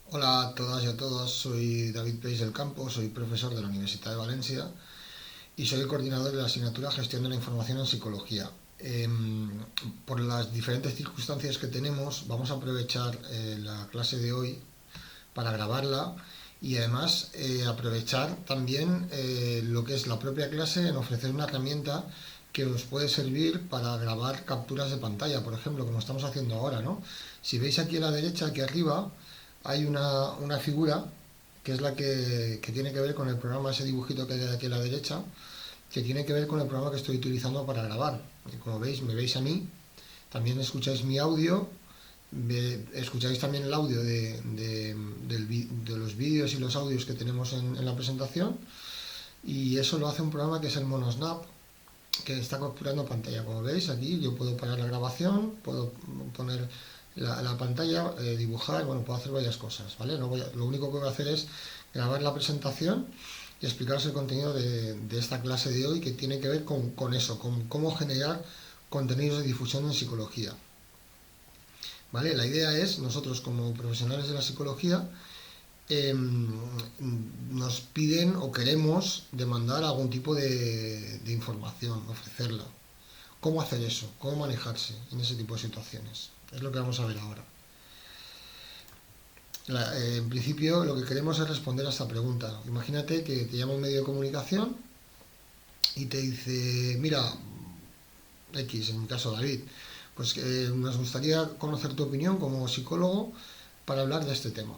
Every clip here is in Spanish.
Hola a todas y a todos, soy David Peis del Campo, soy profesor de la Universidad de Valencia y soy el coordinador de la asignatura Gestión de la Información en Psicología. Por las diferentes circunstancias que tenemos, vamos a aprovechar la clase de hoy para grabarla y además aprovechar también lo que es la propia clase en ofrecer una herramienta que os puede servir para grabar capturas de pantalla, por ejemplo, como estamos haciendo ahora, ¿no? Si veis aquí a la derecha, aquí arriba, hay una figura que es la que tiene que ver con el programa, ese dibujito que hay aquí a la derecha, que tiene que ver con el programa que estoy utilizando para grabar. Y como veis, me veis a mí, también escucháis mi audio, escucháis también el audio de los vídeos y los audios que tenemos en la presentación, y eso lo hace un programa que es el Monosnap, que está capturando pantalla. Como veis aquí yo puedo parar la grabación, puedo poner la pantalla, dibujar, bueno, puedo hacer varias cosas, ¿vale? Lo único que voy a hacer es grabar la presentación y explicaros el contenido de esta clase de hoy, que tiene que ver con eso, con cómo generar contenidos de difusión en psicología. ¿Vale? La idea es, nosotros como profesionales de la psicología, eh, nos piden o queremos demandar algún tipo de información, ofrecerla. ¿Cómo hacer eso? ¿Cómo manejarse en ese tipo de situaciones? Es lo que vamos a ver ahora. En principio lo que queremos es responder a esta pregunta. Imagínate que te llama un medio de comunicación y te dice, mira, X, en mi caso David, pues nos gustaría conocer tu opinión como psicólogo para hablar de este tema.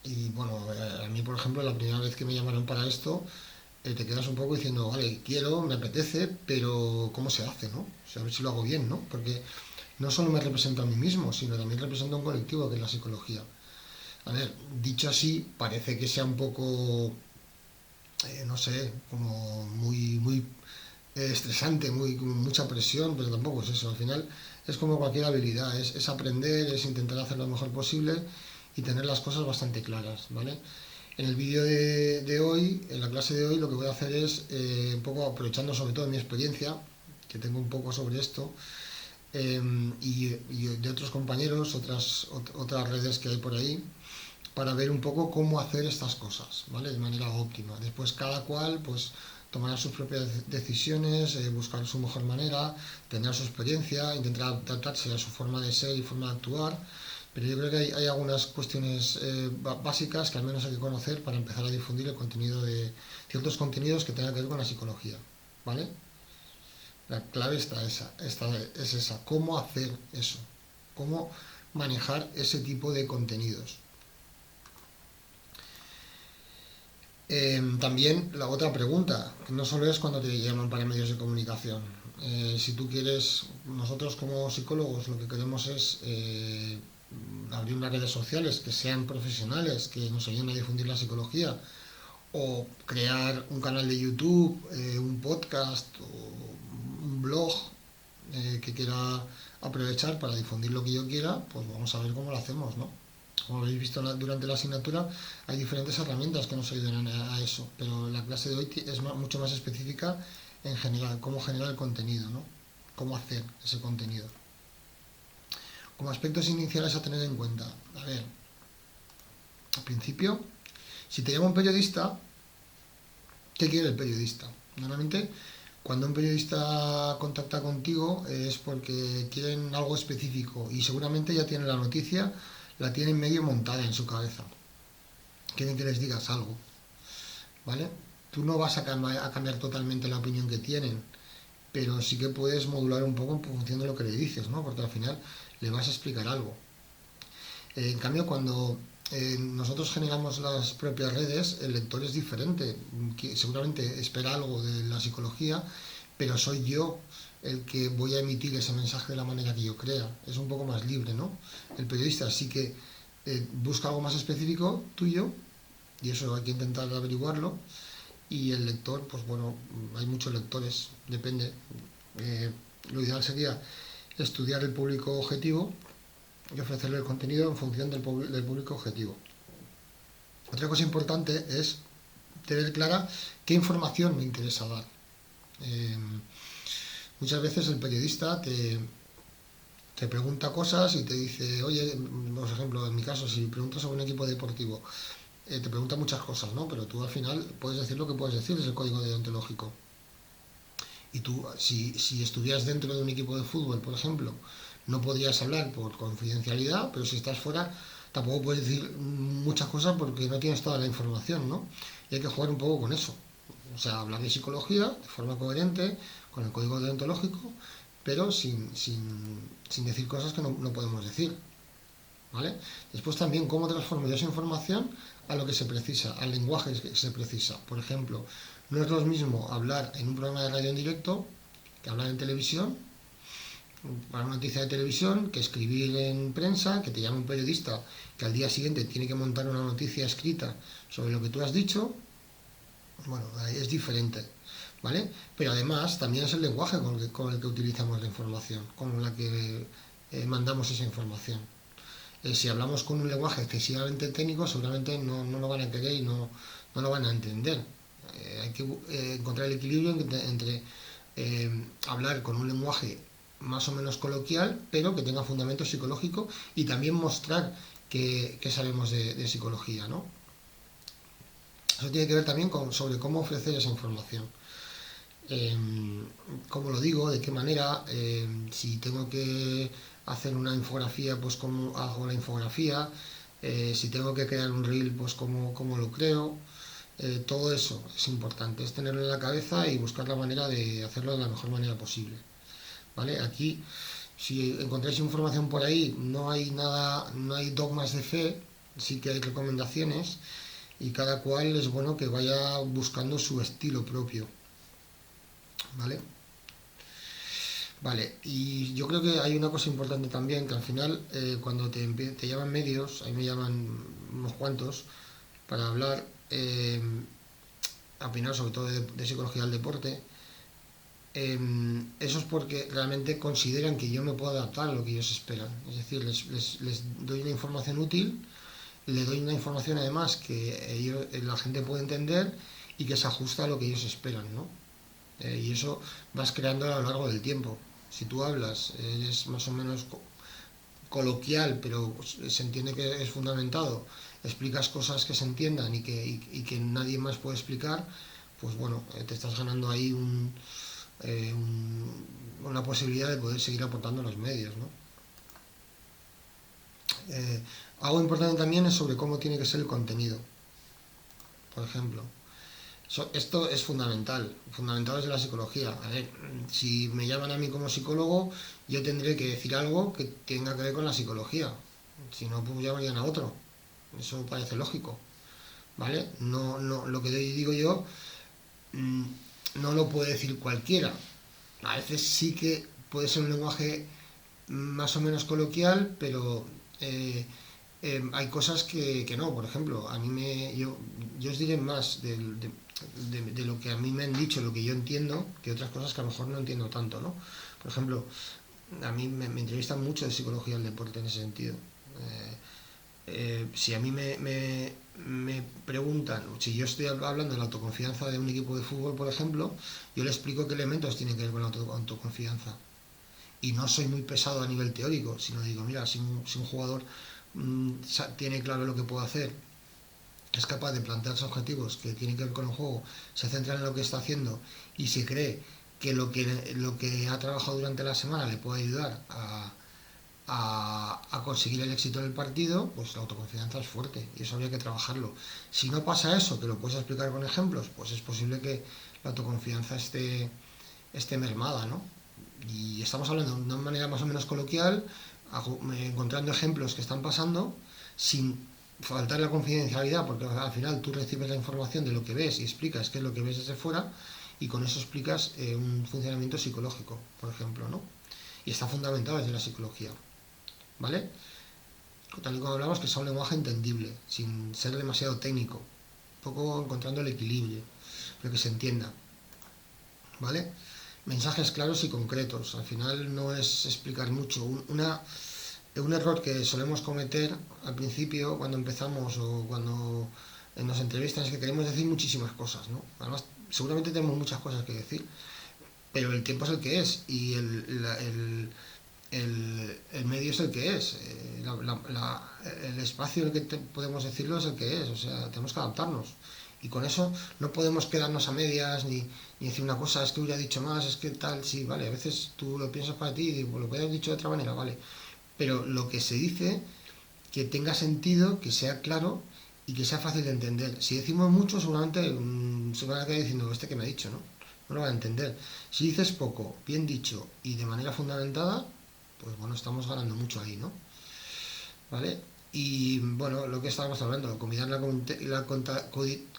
Y bueno, a mí, por ejemplo, la primera vez que me llamaron para esto, te quedas un poco diciendo, vale, quiero, me apetece, pero ¿cómo se hace, no? O sea, a ver si lo hago bien, ¿no? Porque no solo me represento a mí mismo, sino también represento a un colectivo que es la psicología. A ver, dicho así, parece que sea un poco, no sé, como muy estresante, con mucha presión, pero tampoco es eso. Al final es como cualquier habilidad, es aprender, es intentar hacer lo mejor posible y tener las cosas bastante claras, ¿vale? En el vídeo de hoy, en la clase de hoy, lo que voy a hacer es, un poco aprovechando sobre todo mi experiencia, que tengo un poco sobre esto, y de otros compañeros, otras redes que hay por ahí, para ver un poco cómo hacer estas cosas, ¿vale? De manera óptima. Después cada cual, pues, tomará sus propias decisiones, buscar su mejor manera, tener su experiencia, intentar adaptarse a su forma de ser y forma de actuar. Pero yo creo que hay algunas cuestiones básicas que al menos hay que conocer para empezar a difundir el contenido de ciertos contenidos que tengan que ver con la psicología, ¿vale? La clave es esa, cómo hacer eso, cómo manejar ese tipo de contenidos. También la otra pregunta, que no solo es cuando te llaman para medios de comunicación. Si tú quieres, nosotros como psicólogos lo que queremos es abrir unas redes sociales que sean profesionales, que nos ayuden a difundir la psicología, o crear un canal de YouTube, un podcast o un blog que quiera aprovechar para difundir lo que yo quiera, pues vamos a ver cómo lo hacemos, ¿no? Como habéis visto durante la asignatura, hay diferentes herramientas que nos ayudan a eso, pero la clase de hoy es mucho más específica en general, cómo generar el contenido, ¿no? Cómo hacer ese contenido. Como aspectos iniciales a tener en cuenta, a ver, al principio, si te llama un periodista, ¿qué quiere el periodista? Normalmente, cuando un periodista contacta contigo es porque quieren algo específico y seguramente ya tienen la noticia, la tienen medio montada en su cabeza. Quieren que les digas algo, ¿vale? Tú no vas a cambiar totalmente la opinión que tienen, pero sí que puedes modular un poco en función de lo que le dices, ¿no? Porque al final le vas a explicar algo. En cambio, cuando nosotros generamos las propias redes, el lector es diferente. Seguramente espera algo de la psicología, pero soy yo el que voy a emitir ese mensaje de la manera que yo crea. Es un poco más libre, ¿no? El periodista sí que busca algo más específico tuyo, y eso hay que intentar averiguarlo. Y el lector, pues bueno, hay muchos lectores, depende. Lo ideal sería estudiar el público objetivo y ofrecerle el contenido en función del público objetivo. Otra cosa importante es tener clara qué información me interesa dar. Eh, Muchas veces el periodista Te pregunta cosas y te dice, oye, por ejemplo, en mi caso, si preguntas sobre un equipo deportivo, te pregunta muchas cosas, ¿no? Pero tú al final puedes decir lo que puedes decir, es el código deontológico. Y tú, si estuvieras dentro de un equipo de fútbol, por ejemplo, no podrías hablar por confidencialidad, pero si estás fuera, tampoco puedes decir muchas cosas porque no tienes toda la información, ¿no? Y hay que jugar un poco con eso. O sea, hablar de psicología de forma coherente, con el código deontológico, pero sin decir cosas que no podemos decir, ¿vale? Después también cómo transformo yo esa información a lo que se precisa, al lenguaje que se precisa. Por ejemplo, no es lo mismo hablar en un programa de radio en directo que hablar en televisión, para una noticia de televisión, que escribir en prensa, que te llame un periodista que al día siguiente tiene que montar una noticia escrita sobre lo que tú has dicho. Bueno, es diferente, ¿vale? Pero además también es el lenguaje con el que utilizamos la información, con la que mandamos esa información. Si hablamos con un lenguaje excesivamente técnico, seguramente no lo van a querer y no lo van a entender. Hay que encontrar el equilibrio entre hablar con un lenguaje más o menos coloquial, pero que tenga fundamento psicológico y también mostrar que sabemos de psicología, ¿no? Eso tiene que ver también sobre cómo ofrecer esa información. Eh, ¿Cómo lo digo? ¿De qué manera? Si tengo que hacer una infografía, pues cómo hago la infografía. Si tengo que crear un reel, pues cómo lo creo. Todo eso es importante, es tenerlo en la cabeza y buscar la manera de hacerlo de la mejor manera posible. ¿Vale? Aquí, si encontráis información por ahí, no hay nada, no hay dogmas de fe, sí que hay recomendaciones y cada cual es bueno que vaya buscando su estilo propio. ¿Vale? Vale, y yo creo que hay una cosa importante también, que al final cuando te llaman medios, ahí me llaman unos cuantos, para hablar, opinar sobre todo de psicología del deporte, eso es porque realmente consideran que yo me puedo adaptar a lo que ellos esperan. Es decir, les doy una información útil, le doy una información además que la gente puede entender y que se ajusta a lo que ellos esperan, ¿no? Y eso vas creando a lo largo del tiempo. Si tú hablas, eres más o menos coloquial, pero se entiende que es fundamentado, explicas cosas que se entiendan y que nadie más puede explicar, pues bueno, te estás ganando ahí una posibilidad de poder seguir aportando a los medios, ¿no? Algo importante también es sobre cómo tiene que ser el contenido, por ejemplo. Esto es fundamental desde la psicología. A ver, si me llaman a mí como psicólogo, yo tendré que decir algo que tenga que ver con la psicología. Si no, pues llamarían a otro. Eso parece lógico, ¿vale? Lo que digo yo mm, no lo puede decir cualquiera. A veces sí que puede ser un lenguaje más o menos coloquial, pero hay cosas que no. Por ejemplo, yo os diré más de lo que a mí me han dicho, lo que yo entiendo, que otras cosas que a lo mejor no entiendo tanto, ¿no? Por ejemplo, a mí me entrevistan mucho de psicología del deporte en ese sentido. Si a mí me preguntan, si yo estoy hablando de la autoconfianza de un equipo de fútbol, por ejemplo, yo le explico qué elementos tienen que ver con la autoconfianza. Y no soy muy pesado a nivel teórico, sino digo, mira, si un jugador tiene claro lo que puede hacer, es capaz de plantearse objetivos que tienen que ver con el juego, se centra en lo que está haciendo y se cree que lo que ha trabajado durante la semana le puede ayudar a conseguir el éxito del partido, pues la autoconfianza es fuerte y eso habría que trabajarlo. Si no pasa eso, que lo puedes explicar con ejemplos, pues es posible que la autoconfianza esté mermada, ¿no? Y estamos hablando de una manera más o menos coloquial, encontrando ejemplos que están pasando sin faltar la confidencialidad, porque al final tú recibes la información de lo que ves y explicas qué es lo que ves desde fuera y con eso explicas un funcionamiento psicológico, por ejemplo, ¿no? Y está fundamentado desde la psicología, ¿vale? Tal y como hablamos, que sea un lenguaje entendible, sin ser demasiado técnico, un poco encontrando el equilibrio, pero que se entienda, ¿vale? Mensajes claros y concretos. Al final no es explicar mucho. Un error que solemos cometer al principio, cuando empezamos o cuando nos entrevistan, es que queremos decir muchísimas cosas, ¿no? Además, seguramente tenemos muchas cosas que decir, pero el tiempo es el que es y el medio es el que es, el espacio en el que podemos decirlo es el que es, o sea, tenemos que adaptarnos. Y con eso no podemos quedarnos a medias ni decir una cosa, es que hubiera dicho más, es que tal, sí, vale, a veces tú lo piensas para ti y digo, lo hubieras dicho de otra manera, vale. Pero lo que se dice, que tenga sentido, que sea claro y que sea fácil de entender. Si decimos mucho, seguramente se van a quedar diciendo, este que me ha dicho, ¿no? No lo van a entender. Si dices poco, bien dicho y de manera fundamentada, pues bueno, estamos ganando mucho ahí, ¿no? ¿Vale? Y bueno, lo que estábamos hablando, combinar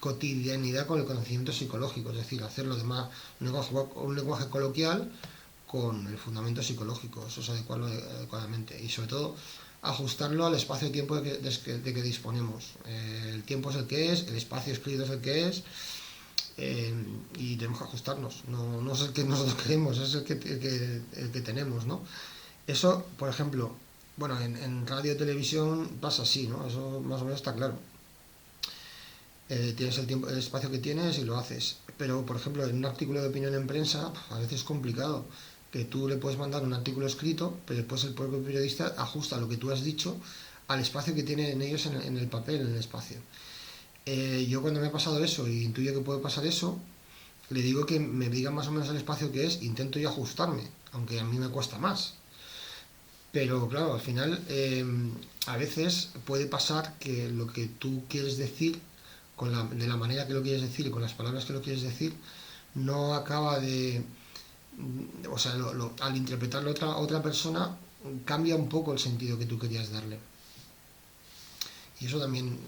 cotidianidad con el conocimiento psicológico, es decir, hacerlo de más un lenguaje coloquial con el fundamento psicológico, eso es adecuarlo adecuadamente y sobre todo ajustarlo al espacio-tiempo de que disponemos. El tiempo es el que es, el espacio escrito es el que es, y tenemos que ajustarnos. No es el que nosotros queremos, es el que tenemos, ¿no? Eso, por ejemplo, bueno, en radio y televisión pasa así, ¿no? Eso más o menos está claro. Tienes el tiempo, el espacio que tienes y lo haces. Pero, por ejemplo, en un artículo de opinión en prensa, a veces es complicado. Que tú le puedes mandar un artículo escrito, pero después el propio periodista ajusta lo que tú has dicho al espacio que tienen ellos en el papel, en el espacio. Yo cuando me ha pasado eso y intuyo que puede pasar eso, le digo que me diga más o menos el espacio que es, intento yo ajustarme, aunque a mí me cuesta más. Pero claro, al final a veces puede pasar que lo que tú quieres decir, de la manera que lo quieres decir y con las palabras que lo quieres decir, no acaba de... O sea, al interpretarlo otra persona, cambia un poco el sentido que tú querías darle. Y eso también,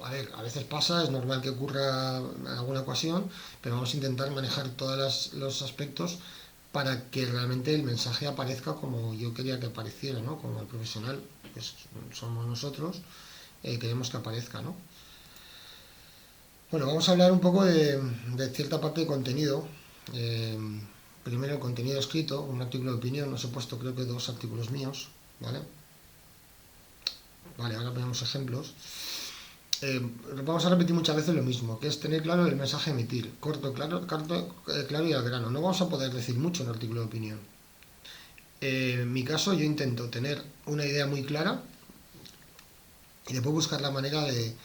a ver, a veces pasa, es normal que ocurra en alguna ocasión, pero vamos a intentar manejar todos los aspectos para que realmente el mensaje aparezca como yo quería que apareciera, ¿no? Como el profesional, pues somos nosotros, queremos que aparezca, ¿no? Bueno, vamos a hablar un poco de cierta parte de contenido. Eh, Primero el contenido escrito, un artículo de opinión, os he puesto creo que 2 artículos míos, ¿vale? Vale, ahora ponemos ejemplos. Vamos a repetir muchas veces lo mismo, que es tener claro el mensaje a emitir, corto, claro y al grano. No vamos a poder decir mucho en un artículo de opinión. En mi caso yo intento tener una idea muy clara y después buscar la manera de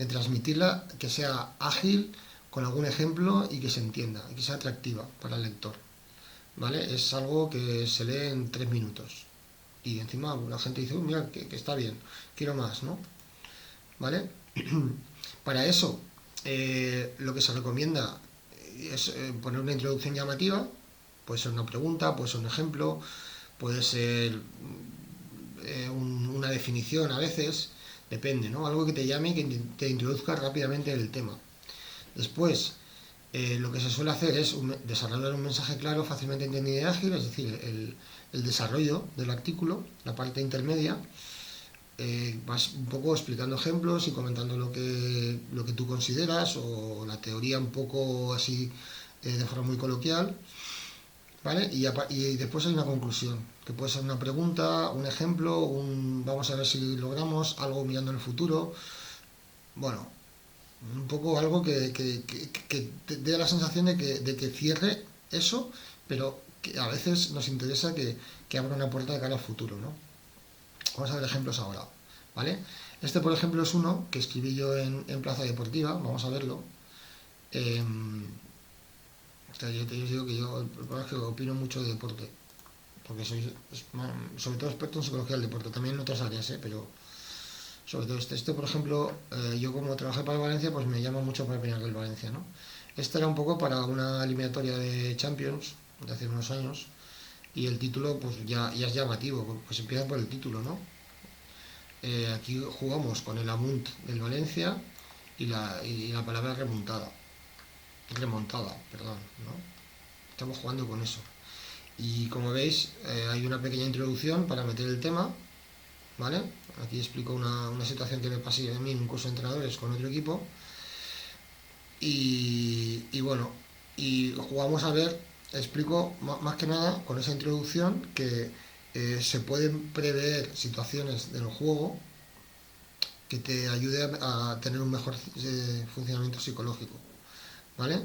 transmitirla que sea ágil, con algún ejemplo y que se entienda, y que sea atractiva para el lector. ¿Vale? Es algo que se lee en 3 minutos. Y encima la gente dice, mira, que está bien, quiero más, ¿no? ¿Vale? Para eso, lo que se recomienda es poner una introducción llamativa, puede ser una pregunta, puede ser un ejemplo, puede ser una definición a veces, depende, ¿no? Algo que te llame y que te introduzca rápidamente en el tema. Después, lo que se suele hacer es desarrollar un mensaje claro, fácilmente entendido y ágil, es decir, el desarrollo del artículo, la parte intermedia. Vas un poco explicando ejemplos y comentando lo que tú consideras o la teoría un poco así de forma muy coloquial, ¿vale? Y después hay una conclusión, que puede ser una pregunta, un ejemplo, vamos a ver si logramos algo mirando en el futuro. Bueno, un poco algo que te dé la sensación de que cierre eso, pero que a veces nos interesa que abra una puerta de cara al futuro, ¿no? Vamos a ver ejemplos ahora, ¿vale? Este, por ejemplo, es uno que escribí yo en Plaza Deportiva, vamos a verlo. O sea, yo te digo que yo, el problema es que opino mucho de deporte, porque soy sobre todo experto en psicología del deporte, también en otras áreas, pero sobre todo este por ejemplo, yo como trabajé para el Valencia, pues me llama mucho para opinar del Valencia, ¿no? Este era un poco para una eliminatoria de Champions de hace unos años, y el título pues ya es llamativo, pues empieza por el título, ¿no? Aquí jugamos con el Amunt del Valencia y la palabra remontada, perdón, ¿no? Estamos jugando con eso. Y como veis, hay una pequeña introducción para meter el tema, ¿vale? Aquí explico una situación que me pasé a mí en un curso de entrenadores con otro equipo. Y bueno, y jugamos a ver, explico más que nada con esa introducción que se pueden prever situaciones del juego que te ayude a tener un mejor funcionamiento psicológico, ¿vale?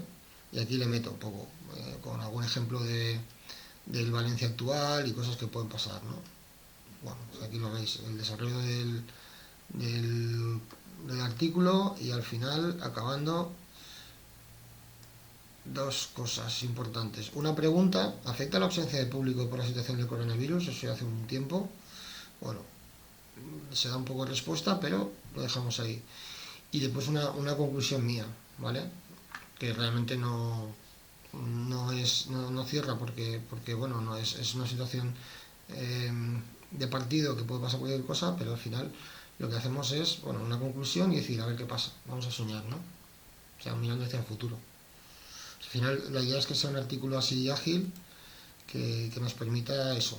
Y aquí le meto un poco con algún ejemplo del Valencia actual y cosas que pueden pasar, ¿no? Bueno, pues aquí lo veis, el desarrollo del, del artículo y al final acabando dos cosas importantes. Una pregunta: ¿afecta la ausencia de público por la situación del coronavirus? Eso ya hace un tiempo. Bueno, se da un poco de respuesta, pero lo dejamos ahí. Y después una conclusión mía, ¿vale? Que realmente no cierra porque bueno, no es una situación eh, de partido que puede pasar cualquier cosa, pero al final lo que hacemos es, bueno, una conclusión y decir, a ver qué pasa, vamos a soñar, ¿no? O sea, mirando hacia el futuro. Al final la idea es que sea un artículo así ágil que nos permita eso,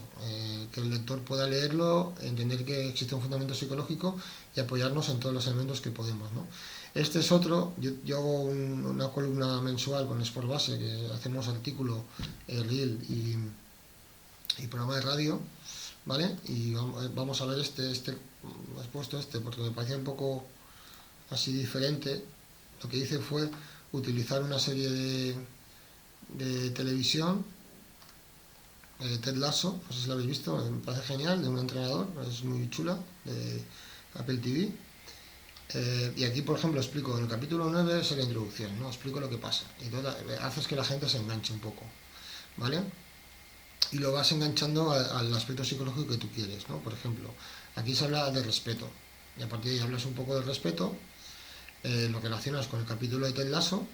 que el lector pueda leerlo, entender que existe un fundamento psicológico y apoyarnos en todos los elementos que podemos, ¿no? Este es otro, yo hago una columna mensual con Sport Base, que hacemos artículo, reel y programa de radio, ¿vale? Y vamos a ver has puesto este, porque me parecía un poco así diferente. Lo que hice fue utilizar una serie de televisión, Ted Lasso, no sé si lo habéis visto, me parece genial, de un entrenador, es muy chula, de Apple TV. Y aquí, por ejemplo, explico, en el capítulo 9 es la introducción, ¿no? Explico lo que pasa. Y haces que la gente se enganche un poco, ¿vale? Y lo vas enganchando al aspecto psicológico que tú quieres, ¿no? Por ejemplo, aquí se habla de respeto. Y a partir de ahí hablas un poco de respeto, lo relacionas con el capítulo de Ted Lasso,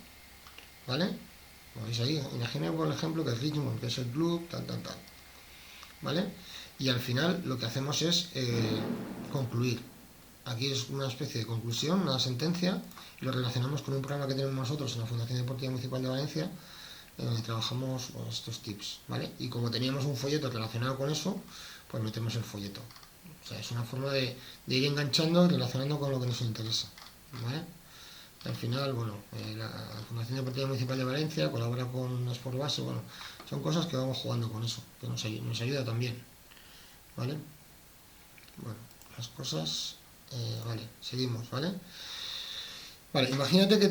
¿vale? Como veis ahí, imagina por ejemplo que es Richmond, que es el club, tal, tal, tal, ¿vale? Y al final lo que hacemos es concluir. Aquí es una especie de conclusión, una sentencia, y lo relacionamos con un programa que tenemos nosotros en la Fundación Deportiva Municipal de Valencia, en donde trabajamos estos tips, ¿vale? Y como teníamos un folleto relacionado con eso, pues metemos el folleto. O sea, es una forma de ir enganchando y relacionando con lo que nos interesa, ¿vale? Al final, bueno, la Fundación Deportiva Municipal de Valencia colabora con Sport Base, bueno, son cosas que vamos jugando con eso, que nos ayuda también, ¿vale? Bueno, las cosas, vale, seguimos, ¿vale? Vale, imagínate que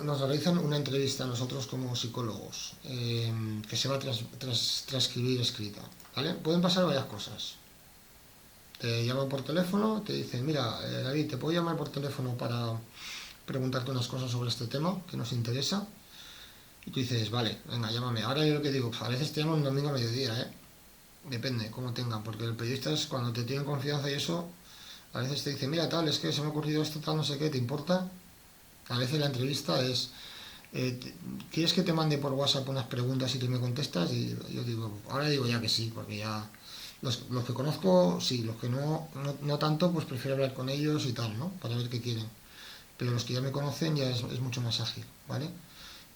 nos realizan una entrevista a nosotros como psicólogos, que se va a transcribir escrita, ¿vale? Pueden pasar varias cosas. Te llaman por teléfono, te dicen, mira, David, te puedo llamar por teléfono para preguntarte unas cosas sobre este tema que nos interesa. Y tú dices, vale, venga, llámame. Ahora yo lo que digo, pues a veces te llaman un domingo a mediodía, ¿eh? Depende, cómo tengan, porque el periodista es cuando te tienen confianza y eso, a veces te dice, mira, tal, es que se me ha ocurrido esto, tal, no sé qué, ¿te importa? A veces la entrevista es, ¿quieres que te mande por WhatsApp unas preguntas y tú me contestas? Y yo digo, ahora digo ya que sí, porque ya los que conozco, sí, los que no tanto, pues prefiero hablar con ellos y tal, ¿no? Para ver qué quieren. Pero los que ya me conocen ya es mucho más ágil, ¿vale?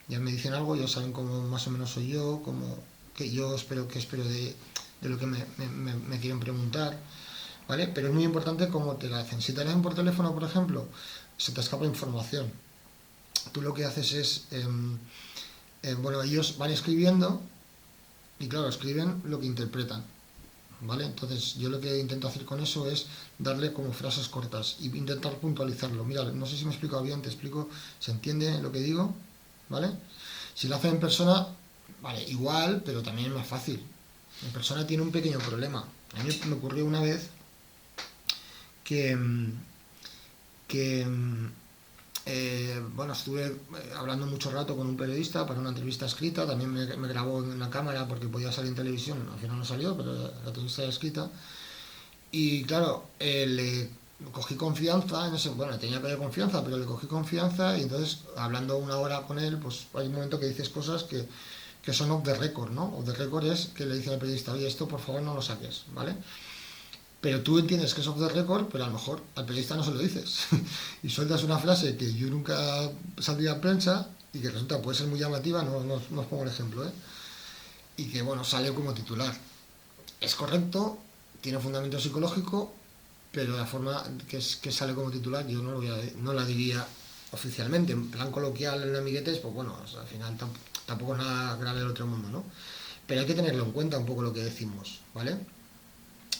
Ya me dicen algo, ya saben cómo más o menos soy yo, cómo que yo espero de lo que me quieren preguntar, ¿vale? Pero es muy importante cómo te la hacen. Si te la hacen por teléfono, por ejemplo, se te escapa información. Tú lo que haces es, bueno, ellos van escribiendo y claro, escriben lo que interpretan, ¿vale? Entonces yo lo que intento hacer con eso es darle como frases cortas y intentar puntualizarlo. Mira, no sé si me he explicado bien, te explico, ¿se entiende lo que digo? ¿Vale? Si lo hacen en persona, vale, igual, pero también es más fácil. En persona tiene un pequeño problema. A mí me ocurrió una vez que, que bueno, estuve hablando mucho rato con un periodista para una entrevista escrita, también me grabó en una cámara porque podía salir en televisión, al final no salió, pero la entrevista era escrita. Y claro, le cogí confianza, en ese, bueno, tenía que haber confianza, pero le cogí confianza y entonces hablando una hora con él, pues hay un momento que dices cosas que son off the record, ¿no? Off the record es que le dice al periodista, oye, esto por favor no lo saques, ¿vale? Pero tú entiendes que es off the record, pero a lo mejor al periodista no se lo dices. Y sueltas una frase que yo nunca saldría en prensa y que resulta puede ser muy llamativa, no os pongo el ejemplo, ¿eh? Y que, bueno, sale como titular. Es correcto, tiene fundamento psicológico, pero la forma que sale como titular yo no la diría oficialmente. En plan coloquial en amiguetes, pues bueno, o sea, al final tampoco es nada grave del otro mundo, ¿no? Pero hay que tenerlo en cuenta un poco lo que decimos, ¿vale?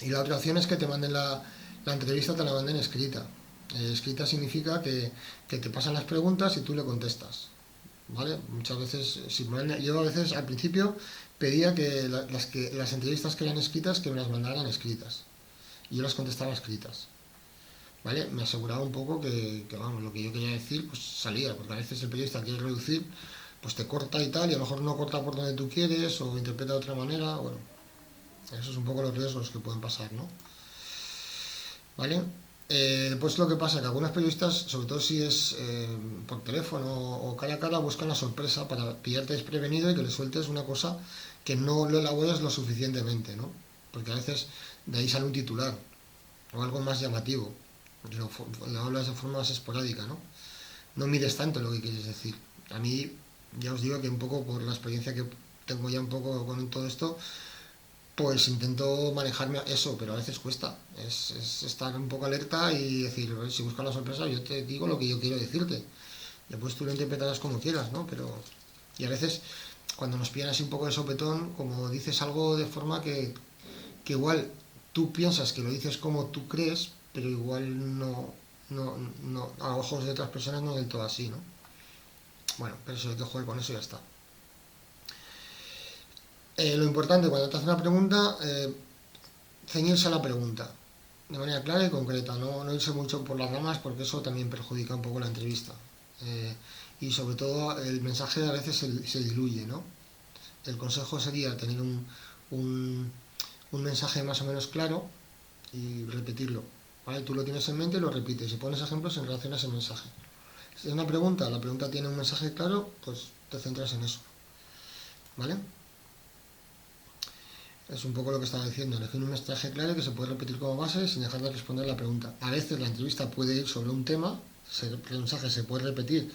Y la otra opción es que te manden la entrevista, te la manden escrita. Escrita significa que te pasan las preguntas y tú le contestas, ¿vale? Muchas veces, yo a veces al principio pedía que las entrevistas que eran escritas que me las mandaran escritas, y yo las contestaba escritas. ¿Vale? Me aseguraba un poco vamos, lo que yo quería decir pues salía, porque a veces el periodista quiere reducir, pues te corta y tal, y a lo mejor no corta por donde tú quieres o interpreta de otra manera. Bueno, esos son un poco los riesgos que pueden pasar, ¿no? ¿Vale? Pues lo que pasa es que algunos periodistas, sobre todo si es por teléfono o cara a cara, buscan la sorpresa para pillarte desprevenido y que le sueltes una cosa que no lo elaboras lo suficientemente, ¿no? Porque a veces de ahí sale un titular o algo más llamativo. Lo hablas de forma más esporádica, ¿no? No mides tanto lo que quieres decir. A mí, ya os digo que un poco por la experiencia que tengo ya un poco con todo esto, pues intento manejarme eso, pero a veces cuesta. Es estar un poco alerta y decir, si buscas la sorpresa, yo te digo lo que yo quiero decirte. Después tú lo interpretarás como quieras, ¿no? Pero. Y a veces, cuando nos pillan así un poco de sopetón, como dices algo de forma que igual tú piensas que lo dices como tú crees, pero igual no, a ojos de otras personas no del todo así, ¿no? Bueno, pero eso hay que jugar con eso y ya está. Lo importante cuando te hace una pregunta, ceñirse a la pregunta, de manera clara y concreta, no irse mucho por las ramas porque eso también perjudica un poco la entrevista. Y sobre todo el mensaje a veces se diluye, ¿no? El consejo sería tener un mensaje más o menos claro y repetirlo. ¿Vale? Tú lo tienes en mente y lo repites y pones ejemplos en relación a ese mensaje. Si es una pregunta, la pregunta tiene un mensaje claro, pues te centras en eso. ¿Vale? Es un poco lo que estaba diciendo, elegir un mensaje claro que se puede repetir como base sin dejar de responder la pregunta. A veces la entrevista puede ir sobre un tema, el mensaje se puede repetir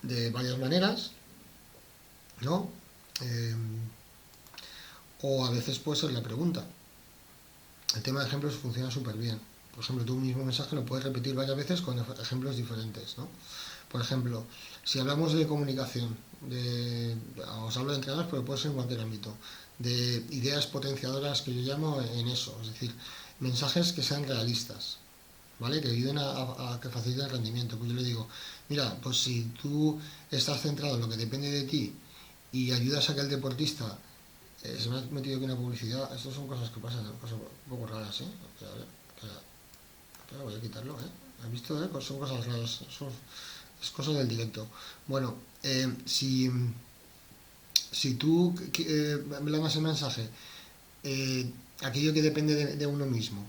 de varias maneras, ¿no? O a veces puede ser la pregunta. El tema de ejemplos funciona súper bien. Por ejemplo, tú mismo mensaje lo puedes repetir varias veces con ejemplos diferentes, ¿no? Por ejemplo, si hablamos de comunicación, os hablo de entrenadores, pero puede ser en cualquier ámbito, de ideas potenciadoras que yo llamo en eso, es decir, mensajes que sean realistas, ¿vale? Que ayuden a que facilite el rendimiento. Pues yo le digo, mira, pues si tú estás centrado en lo que depende de ti y ayudas a que el deportista se me ha metido aquí una publicidad. Estas son cosas que pasan, cosas un poco raras, ¿eh? Espera, voy a quitarlo, ¿eh? ¿Has visto? Son cosas raras, es cosas del directo. Bueno, si tú me lanzas el mensaje, aquello que depende de uno mismo,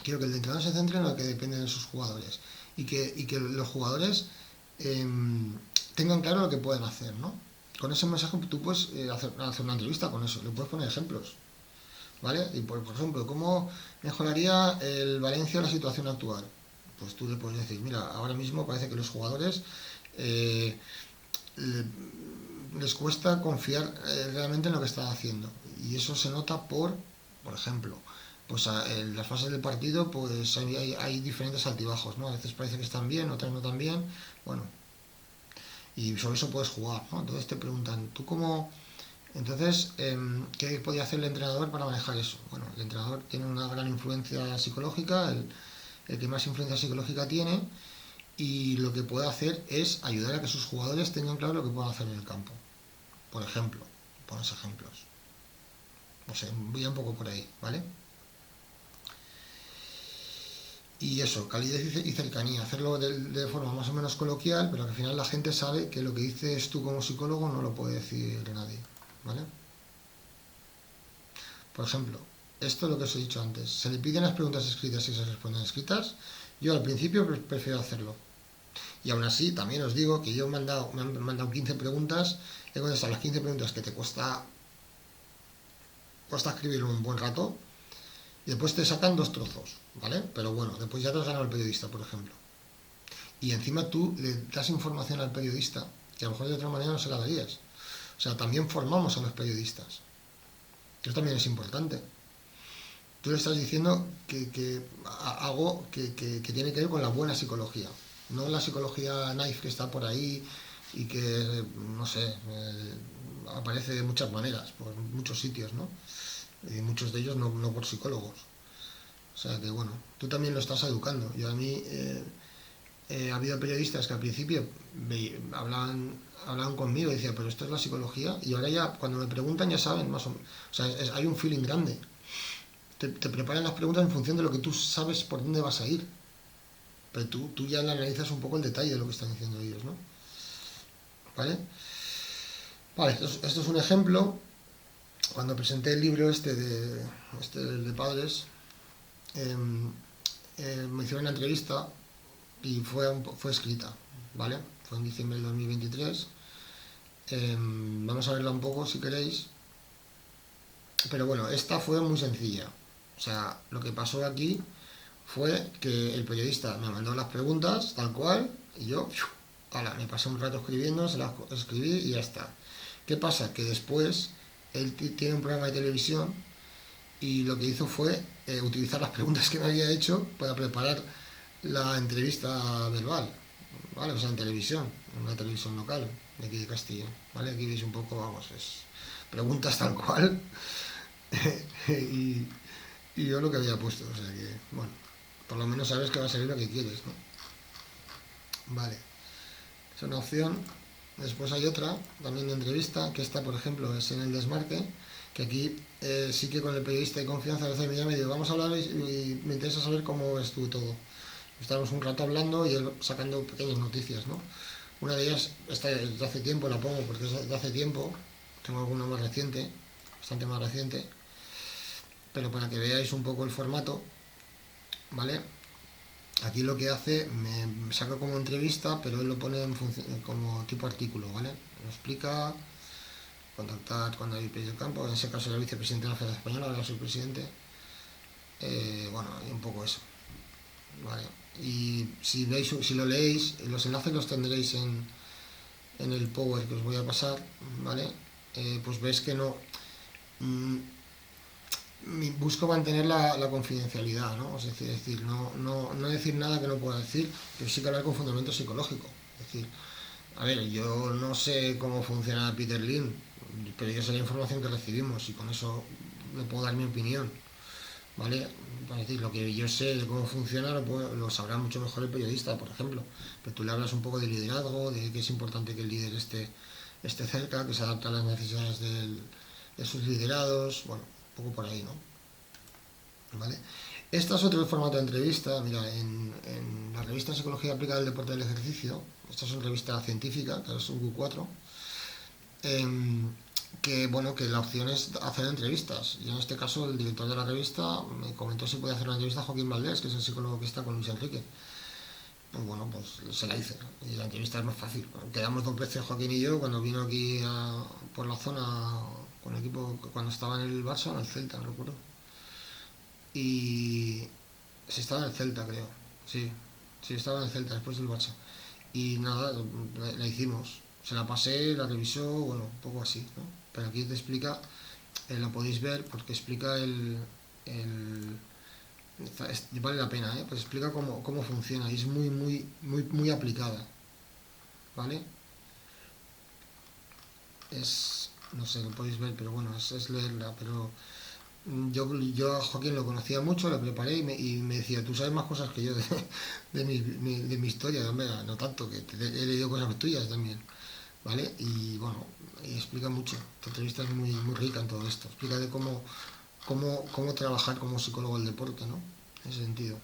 quiero que el entrenador se centre en lo que depende de sus jugadores y que los jugadores tengan claro lo que pueden hacer, ¿no? Con ese mensaje tú puedes hacer una entrevista con eso, le puedes poner ejemplos, ¿vale? Y por ejemplo, ¿cómo mejoraría el Valencia la situación actual? Pues tú le puedes decir, mira, ahora mismo parece que los jugadores les cuesta confiar realmente en lo que están haciendo y eso se nota por ejemplo, pues en las fases del partido pues hay diferentes altibajos, ¿no? A veces parece que están bien, otras no tan bien, bueno, y sobre eso puedes jugar, ¿no? Entonces te preguntan, ¿tú cómo? Entonces, ¿qué podía hacer el entrenador para manejar eso? Bueno, el entrenador tiene una gran influencia psicológica, el que más influencia psicológica tiene, y lo que puede hacer es ayudar a que sus jugadores tengan claro lo que pueden hacer en el campo. Por ejemplo, pones ejemplos. No sé, voy un poco por ahí, ¿vale? Y eso, calidez y cercanía, hacerlo de forma más o menos coloquial, pero que al final la gente sabe que lo que dices tú como psicólogo no lo puede decir nadie, ¿vale? Por ejemplo, esto es lo que os he dicho antes, se le piden las preguntas escritas y se responden escritas, yo al principio prefiero hacerlo. Y aún así, también os digo que yo me han mandado 15 preguntas, he contestado las 15 preguntas que te cuesta escribir un buen rato, y después te sacan dos trozos, ¿vale? Pero bueno, después ya te has ganado el periodista, por ejemplo. Y encima tú le das información al periodista que a lo mejor de otra manera no se la darías. O sea, también formamos a los periodistas. Eso también es importante. Tú le estás diciendo que algo que tiene que ver con la buena psicología. No la psicología naif que está por ahí y que, no sé, aparece de muchas maneras, por muchos sitios, ¿no? Y muchos de ellos no por psicólogos. O sea que bueno, tú también lo estás educando. Yo a mí ha habido periodistas que al principio hablaban conmigo y decían, pero esto es la psicología, y ahora ya cuando me preguntan ya saben más o menos. O sea, hay un feeling grande. te preparan las preguntas en función de lo que tú sabes por dónde vas a ir. Pero tú ya le analizas un poco el detalle de lo que están diciendo ellos, ¿no? ¿Vale? Vale, esto es un ejemplo. Cuando presenté el libro de padres, eh, me hicieron una entrevista y fue escrita, ¿vale? Fue en diciembre del 2023. Vamos a verla un poco si queréis. Pero bueno, esta fue muy sencilla. O sea, lo que pasó aquí fue que el periodista me mandó las preguntas tal cual y yo me pasé un rato escribiendo, se las escribí y ya está. ¿Qué pasa? Que después él tiene un programa de televisión y lo que hizo fue utilizar las preguntas que me había hecho para preparar la entrevista verbal, ¿vale? O sea, en televisión, en una televisión local de aquí de Castilla, ¿vale? Aquí veis un poco, vamos, es preguntas tal cual y, y yo lo que había puesto, o sea que, bueno, por lo menos sabes que va a salir lo que quieres, ¿no? Vale, es una opción. Después hay otra, también de entrevista, que esta, por ejemplo, es en el desmarque, que aquí sí que con el periodista de confianza a veces me llama y digo, vamos a hablar y me interesa saber cómo ves tú todo. Estábamos un rato hablando y él sacando pequeñas noticias, ¿no? Una de ellas, esta es de hace tiempo, la pongo porque es de hace tiempo, tengo alguna más reciente, bastante más reciente, pero para que veáis un poco el formato, ¿vale? Aquí lo que hace, me saca como entrevista, pero él lo pone como tipo artículo, ¿vale? Lo explica, contactar cuando hay país del campo, en ese caso era el vicepresidente de la Federación Española, ahora soy presidente, bueno, y un poco eso, ¿vale? Y si lo leéis, los enlaces los tendréis en el Power que os voy a pasar, ¿vale? Pues veis que no... busco mantener la confidencialidad, ¿no? Es decir, no decir nada que no pueda decir, pero sí que hablar con fundamento psicológico. Es decir, a ver, yo no sé cómo funciona Peter Lynn, pero yo sé la información que recibimos y con eso le puedo dar mi opinión, ¿vale? Es decir, lo que yo sé de cómo funciona lo sabrá mucho mejor el periodista, por ejemplo. Pero tú le hablas un poco de liderazgo, de que es importante que el líder esté cerca, que se adapte a las necesidades de sus liderados, bueno, un poco por ahí, ¿no? ¿Vale? Esta es otro formato de entrevista. Mira, en la revista Psicología Aplicada al Deporte del Ejercicio, esta es una revista científica, que es un Q4, que bueno, que la opción es hacer entrevistas. Y en este caso el director de la revista me comentó si podía hacer una entrevista a Joaquín Valdés, que es el psicólogo que está con Luis Enrique. Pues bueno, pues se la hice, ¿no? Y la entrevista es más fácil. Quedamos dos veces Joaquín y yo cuando vino aquí por la zona con el equipo, cuando estaba en el Barça, en el Celta, no recuerdo. Y sí, estaba en el Celta, creo. Sí, estaba en el Celta después del Barça. Y nada, la hicimos. Se la pasé, la revisó, bueno, un poco así, ¿no? Pero aquí te explica, la podéis ver porque explica vale la pena, ¿eh? Pues explica cómo funciona y es muy aplicada, ¿vale? No sé, lo podéis ver, pero bueno, es leerla, pero yo a Joaquín lo conocía mucho, lo preparé y me decía, tú sabes más cosas que yo de mi historia, hombre, no tanto, que he leído cosas tuyas también, ¿vale? Y bueno, y explica mucho. Esta entrevista es muy rica en todo esto. Explica de cómo trabajar como psicólogo del deporte, ¿no? En ese sentido,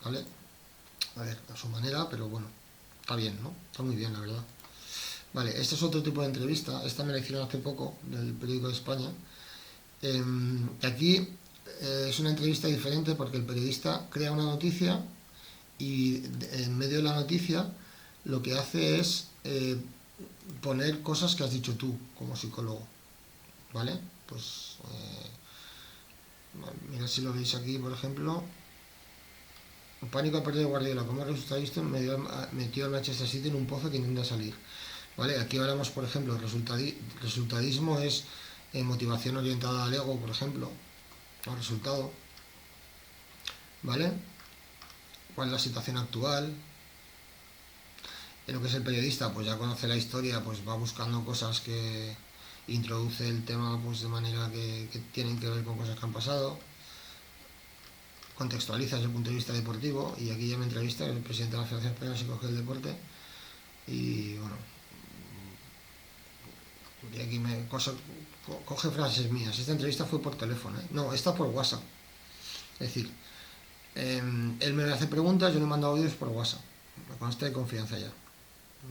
¿vale? A ver, a su manera, pero bueno, está bien, ¿no? Está muy bien, la verdad. Vale, este es otro tipo de entrevista. Esta me la hicieron hace poco, del Periódico de España. Aquí es una entrevista diferente porque el periodista crea una noticia y en medio de la noticia lo que hace es poner cosas que has dicho tú como psicólogo, ¿vale? Pues mira si lo veis aquí, por ejemplo. Pánico a perder de Guardiola, como resultado esto metió al Manchester City en un pozo que intenta salir. ¿Vale? Aquí hablamos, por ejemplo, resultadismo es motivación orientada al ego, por ejemplo, al resultado. ¿Vale? ¿Cuál es la situación actual? En lo que es el periodista, pues ya conoce la historia, pues va buscando cosas que introduce el tema pues de manera que tienen que ver con cosas que han pasado. Contextualiza desde el punto de vista deportivo y aquí ya me entrevista el presidente de la Federación Española de Psicología del Deporte y bueno, y aquí coge frases mías. Esta entrevista fue por teléfono, ¿eh? No, esta por WhatsApp. Es decir, él me hace preguntas, yo le mando audios por WhatsApp, con esta de confianza ya,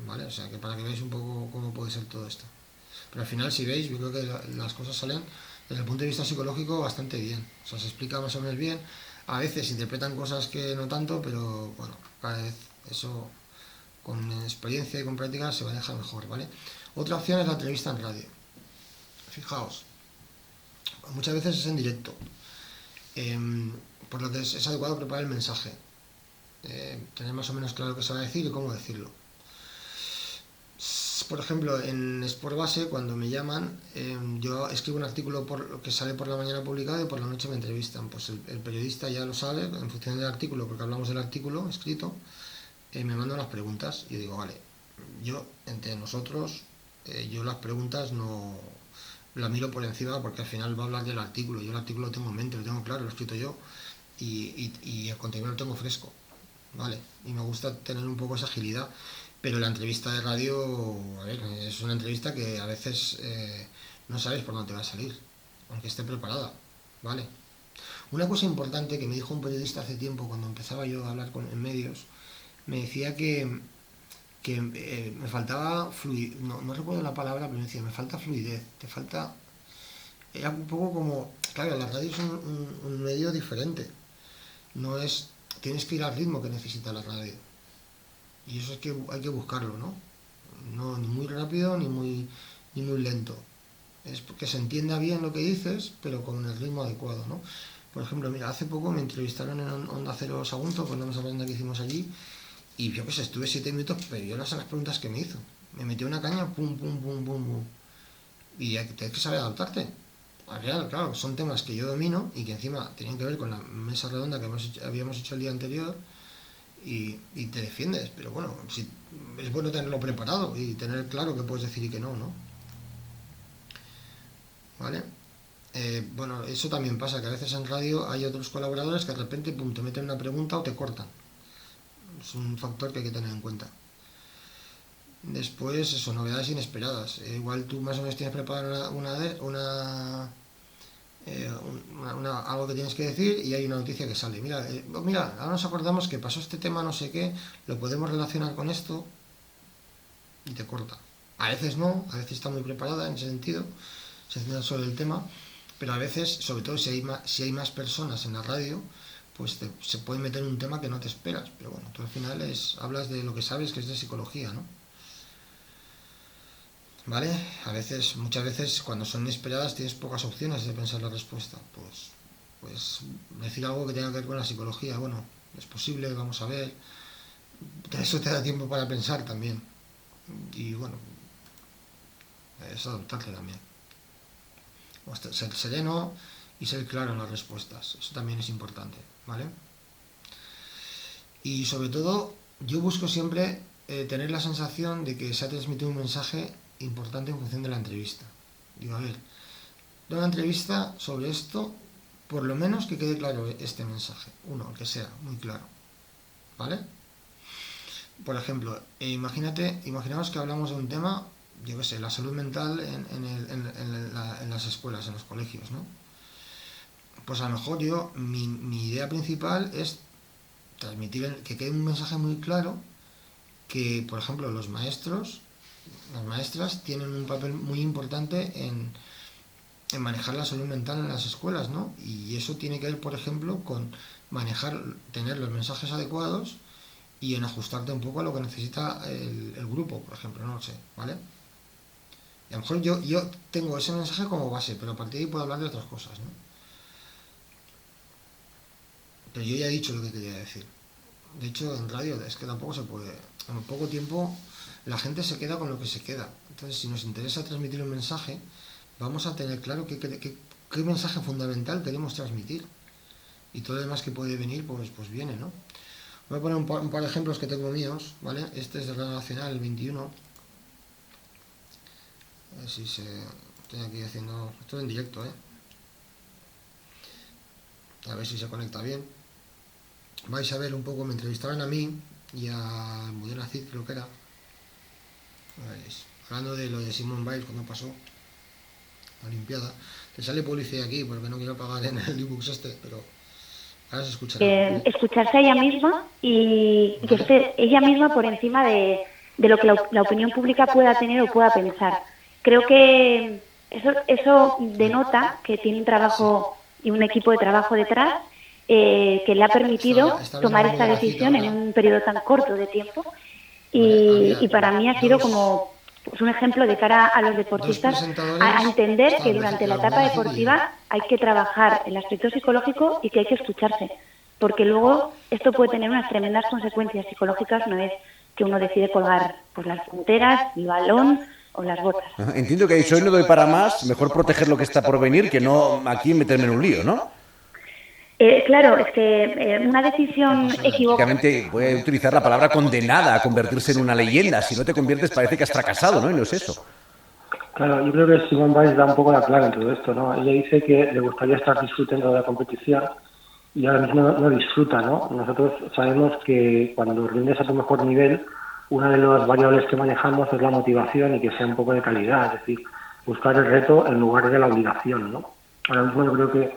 ¿vale? O sea, que para que veáis un poco cómo puede ser todo esto. Pero al final, si veis, yo creo que las cosas salen desde el punto de vista psicológico bastante bien. O sea, se explica más o menos bien. A veces interpretan cosas que no tanto, pero bueno, cada vez eso con experiencia y con práctica se va a dejar mejor, ¿vale? Otra opción es la entrevista en radio. Fijaos, muchas veces es en directo, por lo que es adecuado preparar el mensaje, tener más o menos claro qué se va a decir y cómo decirlo. Por ejemplo, en Sport Base, cuando me llaman, yo escribo un artículo que sale por la mañana publicado y por la noche me entrevistan. Pues el periodista ya lo sabe, en función del artículo, porque hablamos del artículo escrito, me mandan las preguntas y yo digo, vale, yo, entre nosotros, yo las preguntas no las miro por encima porque al final va a hablar del artículo. Yo el artículo lo tengo en mente, lo tengo claro, lo he escrito yo y el contenido lo tengo fresco, ¿vale? Y me gusta tener un poco esa agilidad. Pero la entrevista de radio, a ver, es una entrevista que a veces no sabes por dónde te va a salir, aunque esté preparada, ¿vale? Una cosa importante que me dijo un periodista hace tiempo, cuando empezaba yo a hablar en medios, me decía que me faltaba fluidez, no recuerdo la palabra, pero me decía, me falta fluidez, te falta... Era un poco como, claro, la radio es un medio diferente, no es... Tienes que ir al ritmo que necesita la radio. Y eso es que hay que buscarlo, ¿no? No ni muy rápido ni muy lento. Es porque se entienda bien lo que dices, pero con el ritmo adecuado, ¿no? Por ejemplo, mira, hace poco me entrevistaron en Onda Cero Sagunto, con la mesa redonda que hicimos allí, y yo pues estuve 7 minutos, pero yo no sé las preguntas que me hizo. Me metió una caña, pum, pum, pum, pum, pum. Y tienes que saber adaptarte. Al final, claro, son temas que yo domino y que encima tenían que ver con la mesa redonda que habíamos hecho el día anterior, y te defiendes, pero bueno, si, es bueno tenerlo preparado y tener claro qué puedes decir y qué no, ¿no? ¿Vale? Bueno, eso también pasa, que a veces en radio hay otros colaboradores que de repente pum, te meten una pregunta o te cortan. Es un factor que hay que tener en cuenta. Después, eso, novedades inesperadas. Igual tú más o menos tienes preparada algo que tienes que decir y hay una noticia que sale. Mira, ahora nos acordamos que pasó este tema, no sé qué, lo podemos relacionar con esto y te corta. A veces no, a veces está muy preparada en ese sentido, se centra sobre el tema, pero a veces, sobre todo si hay más personas en la radio, pues se puede meter un tema que no te esperas. Pero bueno, tú al final hablas de lo que sabes, que es de psicología, ¿no? ¿Vale? Muchas veces cuando son inesperadas tienes pocas opciones de pensar la respuesta. Pues decir algo que tenga que ver con la psicología, bueno, es posible, vamos a ver. Eso te da tiempo para pensar también. Y bueno, es adaptarte también. Ser sereno y ser claro en las respuestas. Eso también es importante, ¿vale? Y sobre todo, yo busco siempre tener la sensación de que se ha transmitido un mensaje importante en función de la entrevista. Digo, a ver, de una entrevista sobre esto, por lo menos que quede claro este mensaje. Uno, el que sea, muy claro. ¿Vale? Por ejemplo, imaginaos que hablamos de un tema, yo qué sé, la salud mental en las escuelas, en los colegios, ¿no? Pues a lo mejor mi idea principal es transmitir, que quede un mensaje muy claro, que por ejemplo las maestras tienen un papel muy importante en manejar la salud mental en las escuelas, ¿no? Y eso tiene que ver, por ejemplo, con tener los mensajes adecuados y en ajustarte un poco a lo que necesita el grupo, por ejemplo, no lo sé, ¿vale? Y a lo mejor yo tengo ese mensaje como base, pero a partir de ahí puedo hablar de otras cosas, ¿no? Pero yo ya he dicho lo que quería decir. De hecho, en radio es que tampoco se puede. En poco tiempo la gente se queda con lo que se queda. Entonces, si nos interesa transmitir un mensaje, vamos a tener claro qué mensaje fundamental queremos transmitir. Y todo lo demás que puede venir, pues viene, ¿no? Voy a poner un par de ejemplos que tengo míos, ¿vale? Este es de Radio Nacional, el 21. A ver si estoy aquí haciendo... Estoy en directo, ¿eh? A ver si se conecta bien. Vais a ver un poco, me entrevistaron a mí y a Mudena Cid, creo que era. Hablando de lo de Simone Biles cuando pasó la Olimpiada. Te sale publicidad aquí porque no quiero pagar en el ebooks este, pero Ahora se escuchará. Escucharse a ella misma y que esté ella misma por encima de lo que la opinión pública pueda tener o pueda pensar. Creo que eso denota que tiene un trabajo y un equipo de trabajo detrás que le ha permitido tomar esta decisión en un periodo tan corto de tiempo y para mí ha sido como pues un ejemplo de cara a los deportistas a entender que durante la etapa deportiva hay que trabajar el aspecto psicológico y que hay que escucharse, porque luego esto puede tener unas tremendas consecuencias psicológicas una vez que uno decide colgar pues las punteras, el balón o las botas. Entiendo que hoy no doy para más, mejor proteger lo que está por venir que no aquí meterme en un lío, ¿no? Claro, es que una decisión equivocada... Lógicamente puede utilizar la palabra condenada a convertirse en una leyenda. Si no te conviertes parece que has fracasado, ¿no? Y no es eso. Claro, yo creo que Simone Biles da un poco la clave en todo esto, ¿no? Ella dice que le gustaría estar disfrutando de la competición y ahora mismo no disfruta, ¿no? Nosotros sabemos que cuando rindes a tu mejor nivel, una de las variables que manejamos es la motivación y que sea un poco de calidad, es decir, buscar el reto en lugar de la obligación, ¿no? Ahora mismo yo creo que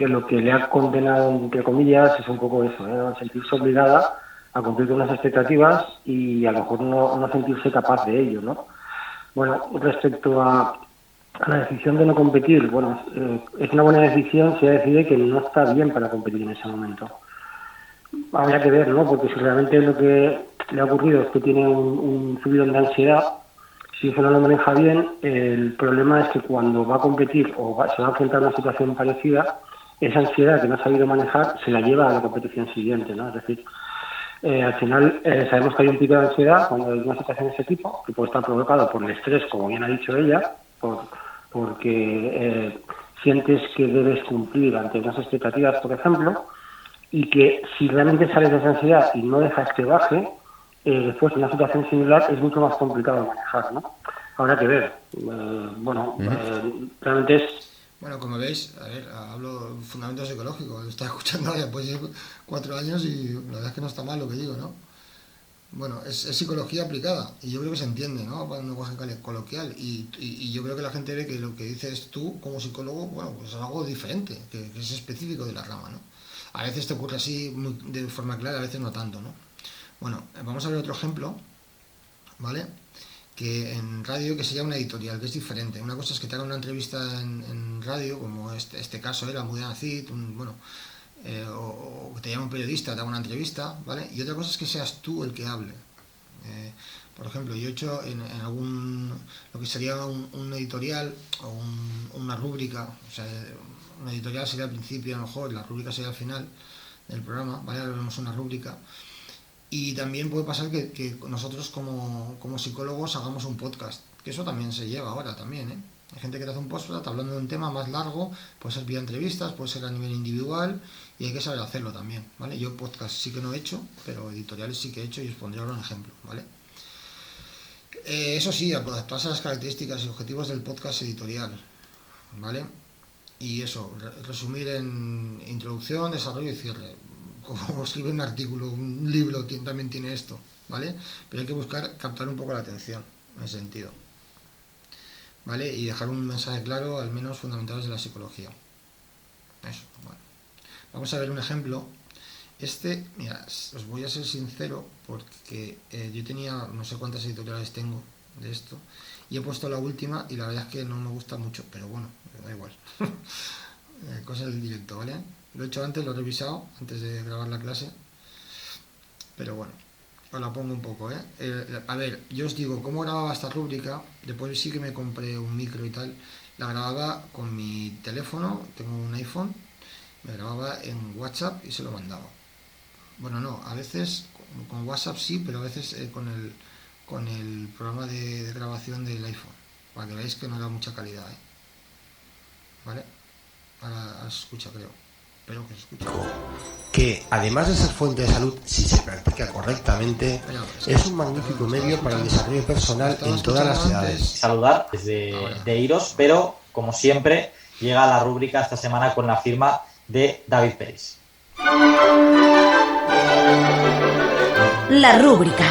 lo que le ha condenado, entre comillas, es un poco eso, ¿no? Sentirse obligada a cumplir con unas expectativas y a lo mejor no sentirse capaz de ello, ¿no? Bueno, respecto a la decisión de no competir, bueno, es una buena decisión si ella decide que no está bien para competir en ese momento. Habría que ver, ¿no? Porque si realmente lo que le ha ocurrido es que tiene un subidón de ansiedad, si eso no lo maneja bien, el problema es que cuando va a competir o se va a enfrentar a una situación parecida, esa ansiedad que no ha sabido manejar se la lleva a la competición siguiente, ¿no? Es decir, al final sabemos que hay un pico de ansiedad cuando hay una situación de ese tipo, que puede estar provocado por el estrés, como bien ha dicho ella, porque sientes que debes cumplir ante unas expectativas, por ejemplo, y que si realmente sales de esa ansiedad y no dejas que baje, después en una situación similar es mucho más complicado de manejar, ¿no? Habrá que ver. Realmente es... Bueno, como veis, a ver, hablo fundamento psicológico, lo estaba escuchando ahora después de 4 años y la verdad es que no está mal lo que digo, ¿no? Bueno, es psicología aplicada y yo creo que se entiende, ¿no? Para un lenguaje coloquial y yo creo que la gente ve que lo que dices tú como psicólogo, bueno, pues es algo diferente, que es específico de la rama, ¿no? A veces te ocurre así de forma clara, a veces no tanto, ¿no? Bueno, vamos a ver otro ejemplo, ¿vale? Que en radio que sería una editorial, que es diferente. Una cosa es que te haga una entrevista en radio, como este caso era Mudena Cid, o que te llame un periodista, te haga una entrevista, ¿vale? Y otra cosa es que seas tú el que hable. Por ejemplo, yo he hecho en algún, lo que sería un editorial o una rúbrica, o sea, una editorial sería al principio a lo mejor, la rúbrica sería al final del programa, ¿vale? Ahora vemos una rúbrica. Y también puede pasar que nosotros como psicólogos hagamos un podcast, que eso también se lleva ahora también, ¿eh? Hay gente que te hace un podcast hablando de un tema más largo, puede ser vía entrevistas, puede ser a nivel individual y hay que saber hacerlo también, ¿vale? Yo podcast sí que no he hecho, pero editoriales sí que he hecho y os pondré ahora un ejemplo, ¿vale? Eso sí, adaptarse a las características y objetivos del podcast editorial, ¿vale? Y eso, resumir en introducción, desarrollo y cierre. Como escribe un artículo, un libro también tiene esto, ¿vale? Pero hay que buscar captar un poco la atención en ese sentido, ¿vale? Y dejar un mensaje claro, al menos fundamentales de la psicología. Eso, bueno. Vamos a ver un ejemplo. Mira, os voy a ser sincero porque yo tenía, no sé cuántas editoriales tengo de esto, y he puesto la última y la verdad es que no me gusta mucho, pero bueno, me da igual. Cosas del directo, ¿vale? Lo he hecho antes, lo he revisado antes de grabar la clase, pero bueno, os la pongo un poco, ¿eh? A ver, yo os digo cómo grababa esta rúbrica. Después sí que me compré un micro y tal. La grababa con mi teléfono, tengo un iPhone, me grababa en WhatsApp y se lo mandaba. Bueno, no, a veces con WhatsApp sí, pero a veces con el programa de grabación del iPhone, para que veáis que no da mucha calidad, ¿eh? ¿Vale? Ahora se escucha, creo. Espero que se escuche. Que además de ser fuente de salud, si se practica correctamente, es un magnífico medio para el desarrollo personal en todas las edades. Saludar desde Iros, pero como siempre llega la rúbrica esta semana con la firma de David Pérez. La rúbrica.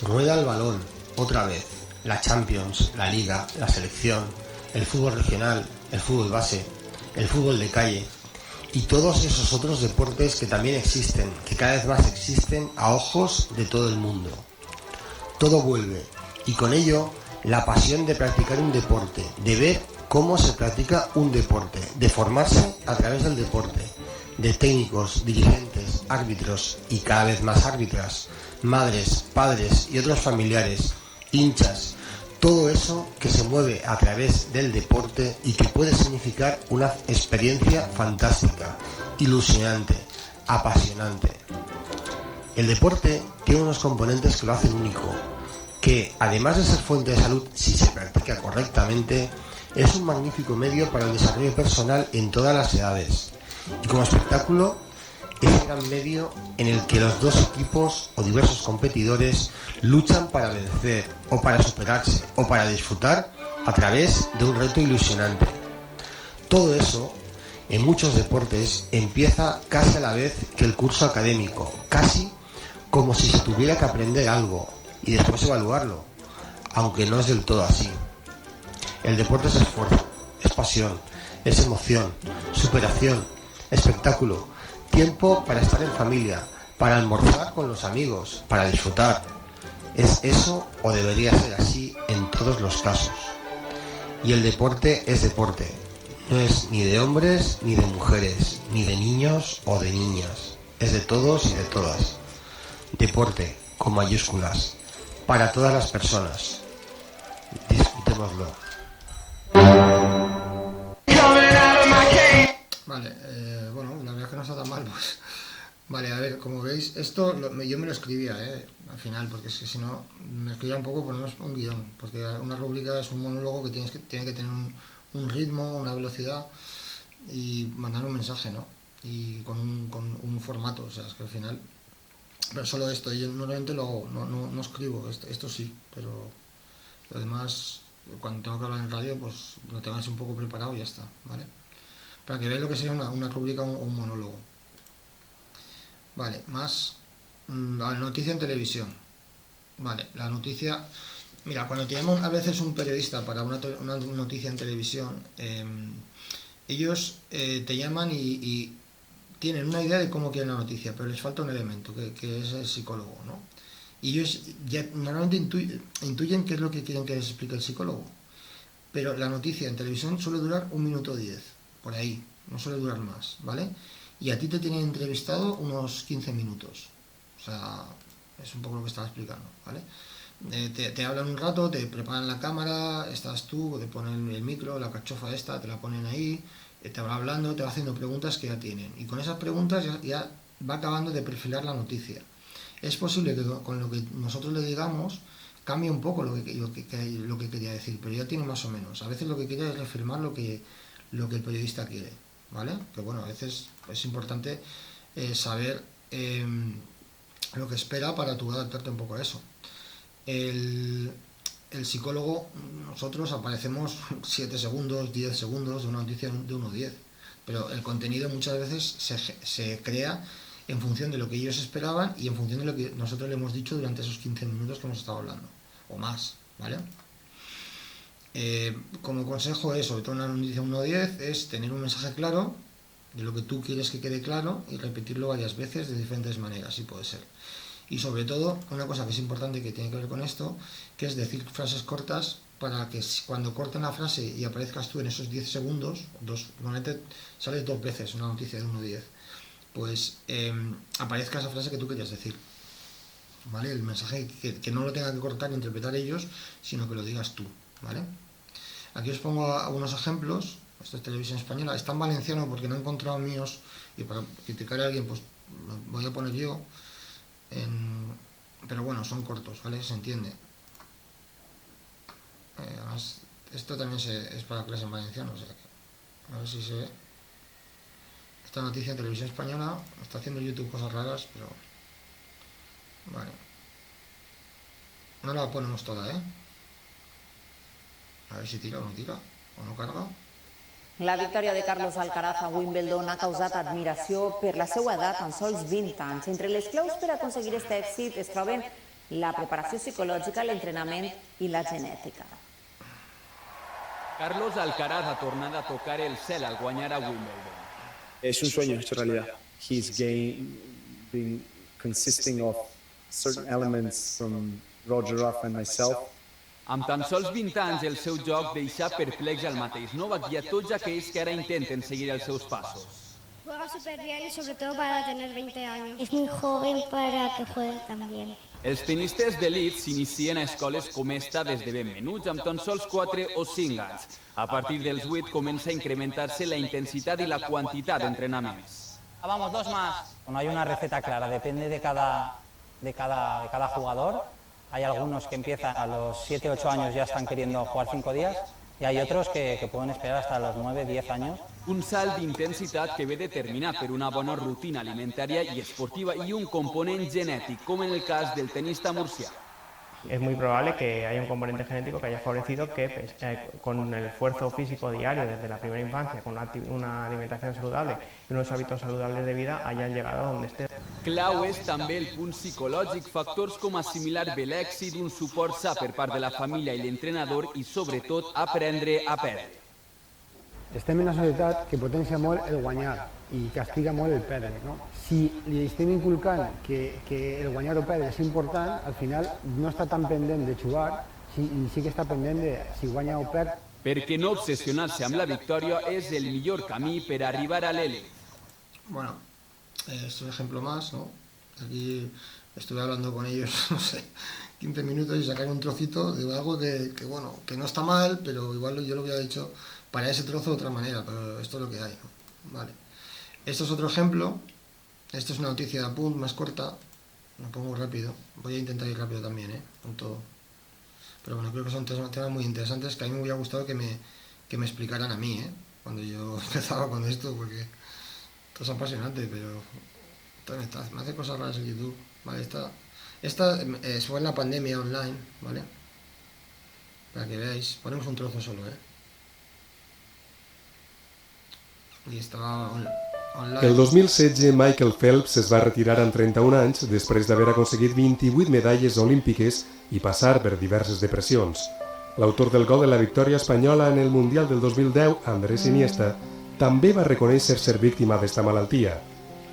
Rueda el balón, otra vez. La Champions, la Liga, la selección, el fútbol regional, el fútbol base, el fútbol de calle. y todos esos otros deportes que también existen, que cada vez más existen a ojos de todo el mundo. Todo vuelve, y con ello la pasión de practicar un deporte, de ver cómo se practica un deporte, de formarse a través del deporte, de técnicos, dirigentes, árbitros y cada vez más árbitras, madres, padres y otros familiares, hinchas, todo eso que se mueve a través del deporte y que puede significar una experiencia fantástica, ilusionante, apasionante. El deporte tiene unos componentes que lo hacen único, que además de ser fuente de salud si se practica correctamente, es un magnífico medio para el desarrollo personal en todas las edades. Y como espectáculo, es un gran medio en el que los dos equipos o diversos competidores luchan para vencer, o para superarse, o para disfrutar a través de un reto ilusionante. Todo eso, en muchos deportes, empieza casi a la vez que el curso académico, casi como si se tuviera que aprender algo y después evaluarlo, aunque no es del todo así. El deporte es esfuerzo, es pasión, es emoción, superación, espectáculo, tiempo para estar en familia, para almorzar con los amigos, para disfrutar. Es eso, o debería ser así, en todos los casos. Y el deporte es deporte. No es ni de hombres, ni de mujeres, ni de niños o de niñas. Es de todos y de todas. Deporte, con mayúsculas, para todas las personas. Disfrutémoslo. Vale, bueno, la verdad es que no está tan mal, pues. Vale, a ver, como veis, esto yo me lo escribía, al final, porque es que si no, me escribía un poco, ponemos un guión, porque una rúbrica es un monólogo que tiene que tener un ritmo, una velocidad y mandar un mensaje, ¿no? Y con un formato, o sea, es que al final, pero solo esto, yo normalmente lo hago, no escribo, esto sí, pero lo demás, cuando tengo que hablar en radio, pues lo tengo así un poco preparado y ya está, ¿vale? Para que veáis lo que sería una rúbrica o un monólogo. Vale, más la noticia en televisión. Vale, la noticia... Mira, cuando tenemos a veces un periodista para una noticia en televisión, ellos te llaman y tienen una idea de cómo quieren la noticia, pero les falta un elemento, que es el psicólogo, ¿no? Y ellos ya normalmente intuyen qué es lo que quieren que les explique el psicólogo. Pero la noticia en televisión suele durar 1 minuto 10, por ahí, no suele durar más, ¿vale? Y a ti te tienen entrevistado unos 15 minutos. O sea, es un poco lo que estaba explicando, ¿vale? Te hablan un rato, te preparan la cámara, estás tú, te ponen el micro, la cachofa esta, te la ponen ahí, te va hablando, te va haciendo preguntas que ya tienen. Y con esas preguntas ya va acabando de perfilar la noticia. Es posible que con lo que nosotros le digamos cambie un poco lo que quería decir, pero ya tiene más o menos. A veces lo que quiere es reafirmar lo que el periodista quiere, ¿vale? Que bueno, a veces es importante saber lo que espera para tú adaptarte un poco a eso. El psicólogo, nosotros aparecemos 7 segundos, 10 segundos de una noticia de 1:10, pero el contenido muchas veces se crea en función de lo que ellos esperaban y en función de lo que nosotros le hemos dicho durante esos 15 minutos que hemos estado hablando, o más, ¿vale? Como consejo sobre todo en una noticia 1:10, es tener un mensaje claro de lo que tú quieres que quede claro y repetirlo varias veces de diferentes maneras, si puede ser. Y sobre todo, una cosa que es importante que tiene que ver con esto, que es decir frases cortas para que cuando corten la frase y aparezcas tú en esos 10 segundos, normalmente sales 2 veces una noticia de 1:10, pues aparezca esa frase que tú querías decir, ¿vale? El mensaje que no lo tengan que cortar ni interpretar ellos, sino que lo digas tú, ¿vale? Aquí os pongo algunos ejemplos. Esto es Televisión Española, está en valenciano porque no he encontrado míos, y para criticar a alguien pues voy a poner yo, pero bueno, son cortos, ¿vale? Se entiende. Además, esto también es para clase en valenciano, o sea que, a ver si se ve. Esta noticia en Televisión Española, está haciendo YouTube cosas raras, pero... Vale. No la ponemos toda, A ver si tira o no tira, o no carga. La victòria de Carlos Alcaraz a Wimbledon ha causat admiració per la seva edat en sols 20 anys. Entre les claus per aconseguir aquest èxit es troben la preparació psicològica, l'entrenament i la genètica. Carlos Alcaraz ha tornat a tocar el cel al guanyar a Wimbledon. Es un sueño hecho realidad. He's been consisting of certain elements from Roger Ruff and myself. Amb tan sols 20 anys, el seu joc deixa perplex al mateix Novak i a tots aquells que ara intenten seguir els seus passos. Juega súper bien y sobre todo para tener 20 años. Es muy joven para que juegue tan bien. Els tenistes d'elit s'inicien a escoles com esta des de ben menuts, amb tan sols 4 o 5 anys. A partir dels 8 comença a incrementar-se la intensitat i la quantitat d'entrenaments. Vamos, 2 más. No hay una receta clara, depende de cada jugador. Hay algunos que empiezan a los 7, 8 años ya están queriendo jugar 5 días y hay otros que pueden esperar hasta los 9, 10 años. Un salt d'intensitat que ve determinat per una bona rutina alimentària i esportiva i un component genètic, com en el cas del tenista murcià. Es muy probable que haya un componente genético que haya favorecido que con el esfuerzo físico diario desde la primera infancia, con una alimentación saludable y unos hábitos saludables de vida, hayan llegado a donde esté. Clau és també el punt psicològic, factors com assimilar bé l'èxit, un suport sa per part de la família i l'entrenador i, sobretot, aprendre a perdre. Estem en una societat que potencia molt el guanyar i castiga molt el perdre, no? Si li estem inculcant que el guanyar o perdre és important, al final no està tan pendent de jugar i sí que està pendent de si guanya o perd. Perquè no obsessionar-se amb la victòria és el millor camí per arribar a l'elit. Bueno, es un ejemplo más, ¿no? Aquí estuve hablando con ellos, no sé, 15 minutos y sacar un trocito de algo que no está mal, pero igual yo lo hubiera dicho para ese trozo de otra manera, pero esto es lo que hay, ¿no? Vale. Esto es otro ejemplo. Esto es una noticia de apunt más corta. Lo pongo rápido. Voy a intentar ir rápido también, con todo. Pero bueno, creo que son temas muy interesantes que a mí me hubiera gustado que me explicaran a mí, cuando yo empezaba con esto, porque esto es apasionante, pero me hace cosas raras en YouTube. Vale, esta fue en la pandemia online, ¿vale? Para que veáis. Ponemos un trozo solo, Y estaba online. El 2016, Michael Phelps es va retirar amb 31 anys després d'haver aconseguit 28 medalles olímpiques i passar per diverses depressions. L'autor del gol de la victòria espanyola en el Mundial del 2010, Andrés Iniesta, també va reconèixer ser víctima d'esta malaltia.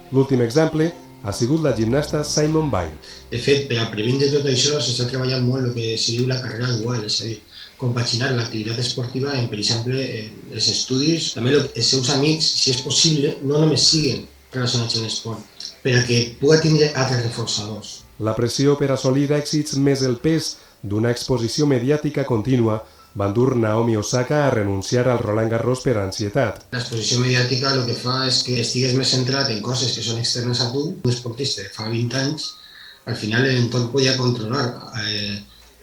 L'últim exemple ha sigut la gimnasta Simone Biles. De fet, per a previndre tot això s'està treballant molt el que se diu la carrera dual, és a dir, compaginar l'activitat esportiva amb, per exemple, els estudis. També els seus amics, si és possible, no només siguen relacionats amb l'esport, per a que pugui tindre altres reforçadors. La pressió per assolir èxits més el pes d'una exposició mediàtica contínua van dur Naomi Osaka a renunciar al Roland Garros per ansietat. L'exposició mediàtica el que fa és que estigues més centrat en coses que són externes a tu. Un esportista de fa 20 anys, al final l'entorn podia controlar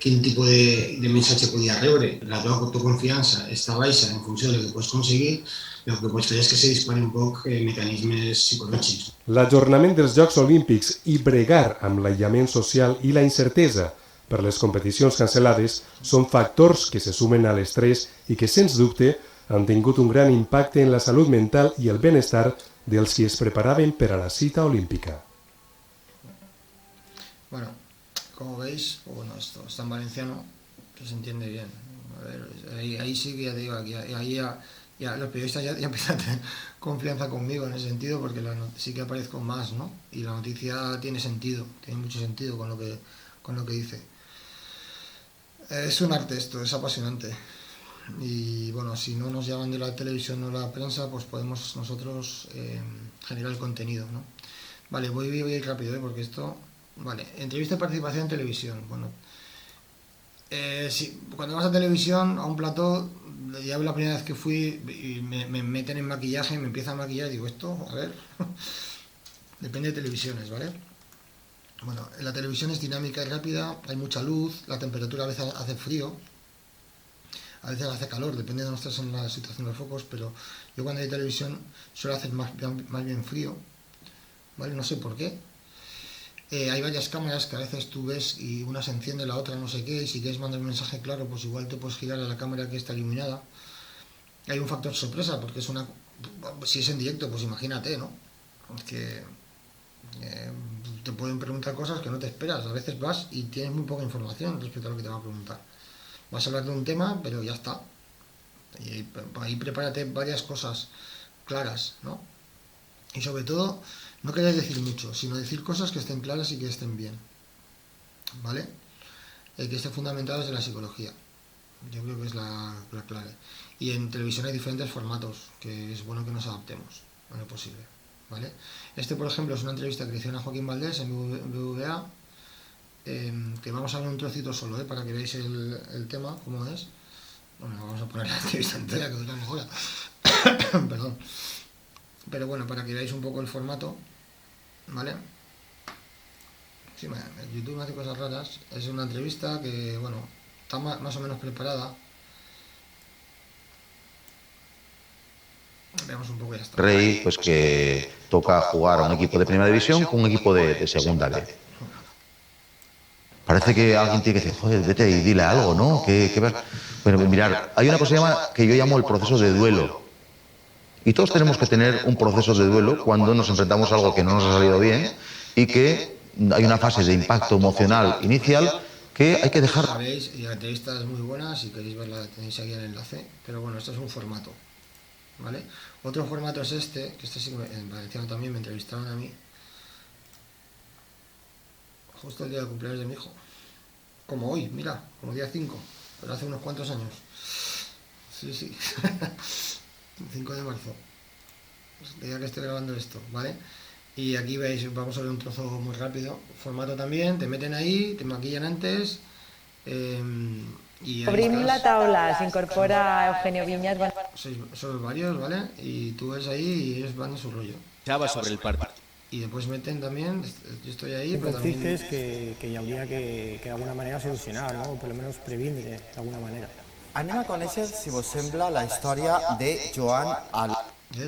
quin tipus de missatge podia rebre. La teva autoconfiança està baixa en funció del que pots aconseguir, el que pots fer és que se dispari un poc mecanismes psicològics. L'ajornament dels Jocs Olímpics i bregar amb l'aïllament social i la incertesa per les competicions cancel·lades són factors que se sumen a l'estrès i que, sens dubte, han tingut un gran impacte en la salut mental i el benestar dels qui es preparaven per a la cita olímpica. Bueno, como veis, esto está en valenciano, que se entiende bien. A ver, ahí sí que ya te digo, ahí ya los periodistas ya empiezan a tener confianza conmigo en ese sentido, porque sí que aparezco más, ¿no? Y la noticia tiene sentido, tiene mucho sentido con lo que dice. Es un arte esto, es apasionante. Y bueno, si no nos llaman de la televisión o la prensa, pues podemos nosotros generar el contenido, ¿no? Vale, voy a ir rápido, porque esto... Vale, entrevista de participación en televisión. Bueno, cuando vas a televisión, a un plató, ya la primera vez que fui y me meten en maquillaje, me empiezan a maquillar y digo, esto, a ver, depende de televisiones, ¿vale? Bueno, la televisión es dinámica y rápida, hay mucha luz, la temperatura a veces hace frío, a veces hace calor, depende de nosotros en la situación de los focos, pero yo cuando hay televisión suele hacer más bien frío, ¿vale? No sé por qué. Hay varias cámaras que a veces tú ves y una se enciende, la otra no sé qué, y si quieres mandar un mensaje claro, pues igual te puedes girar a la cámara que está iluminada. Hay un factor sorpresa, porque si es en directo, pues imagínate, ¿no? Es que te pueden preguntar cosas que no te esperas, a veces vas y tienes muy poca información respecto a lo que te van a preguntar. Vas a hablar de un tema, pero ya está. Y ahí prepárate varias cosas claras, ¿no? Y sobre todo, no queréis decir mucho, sino decir cosas que estén claras y que estén bien, ¿vale? Que esté fundamentado desde la psicología. Yo creo que es la clave. Y en televisión hay diferentes formatos, que es bueno que nos adaptemos en lo posible, ¿vale? Por ejemplo, es una entrevista que le hicieron a Joaquín Valdés en BBVA, que vamos a ver un trocito solo, para que veáis el tema, cómo es. Bueno, vamos a poner la entrevista entera, que dura una hora. Perdón. Pero bueno, para que veáis un poco el formato, ¿vale? Sí, YouTube me hace cosas raras. Es una entrevista que, bueno, está más o menos preparada. Veamos un poco y ya está. Rey, pues que toca jugar a un equipo de primera división con un equipo de segunda B. Parece que alguien tiene que decir, joder, vete y dile algo, ¿no? Bueno, mirar, hay una cosa que yo llamo el proceso de duelo. Y todos tenemos que tener un proceso de duelo cuando nos enfrentamos a algo que no nos ha salido bien y que hay una fase de impacto emocional inicial que hay que dejar. Sabéis, y la entrevista es muy buena, si queréis verla tenéis aquí el enlace, pero bueno, esto es un formato, ¿vale? Otro formato es que sí en valenciano también me entrevistaron a mí, justo el día de cumpleaños de mi hijo, como hoy, mira, como día 5, pero hace unos cuantos años. Sí. 5 de marzo, el día que estoy grabando esto, ¿vale? Y aquí veis, vamos a ver un trozo muy rápido, formato también, te meten ahí, te maquillan antes, y Obrim la taula, se incorpora Eugenio Viñas. Son varios, ¿vale? Y tú ves ahí y ellos van en su rollo. Ya va sobre el partido. Y después meten también, yo estoy ahí, Sempre però també... dices que hi hauria que d'alguna manera solucionar, no? O per almenys previndre d'alguna manera. Anem a conèixer, si vos sembla, la història de Joan Al.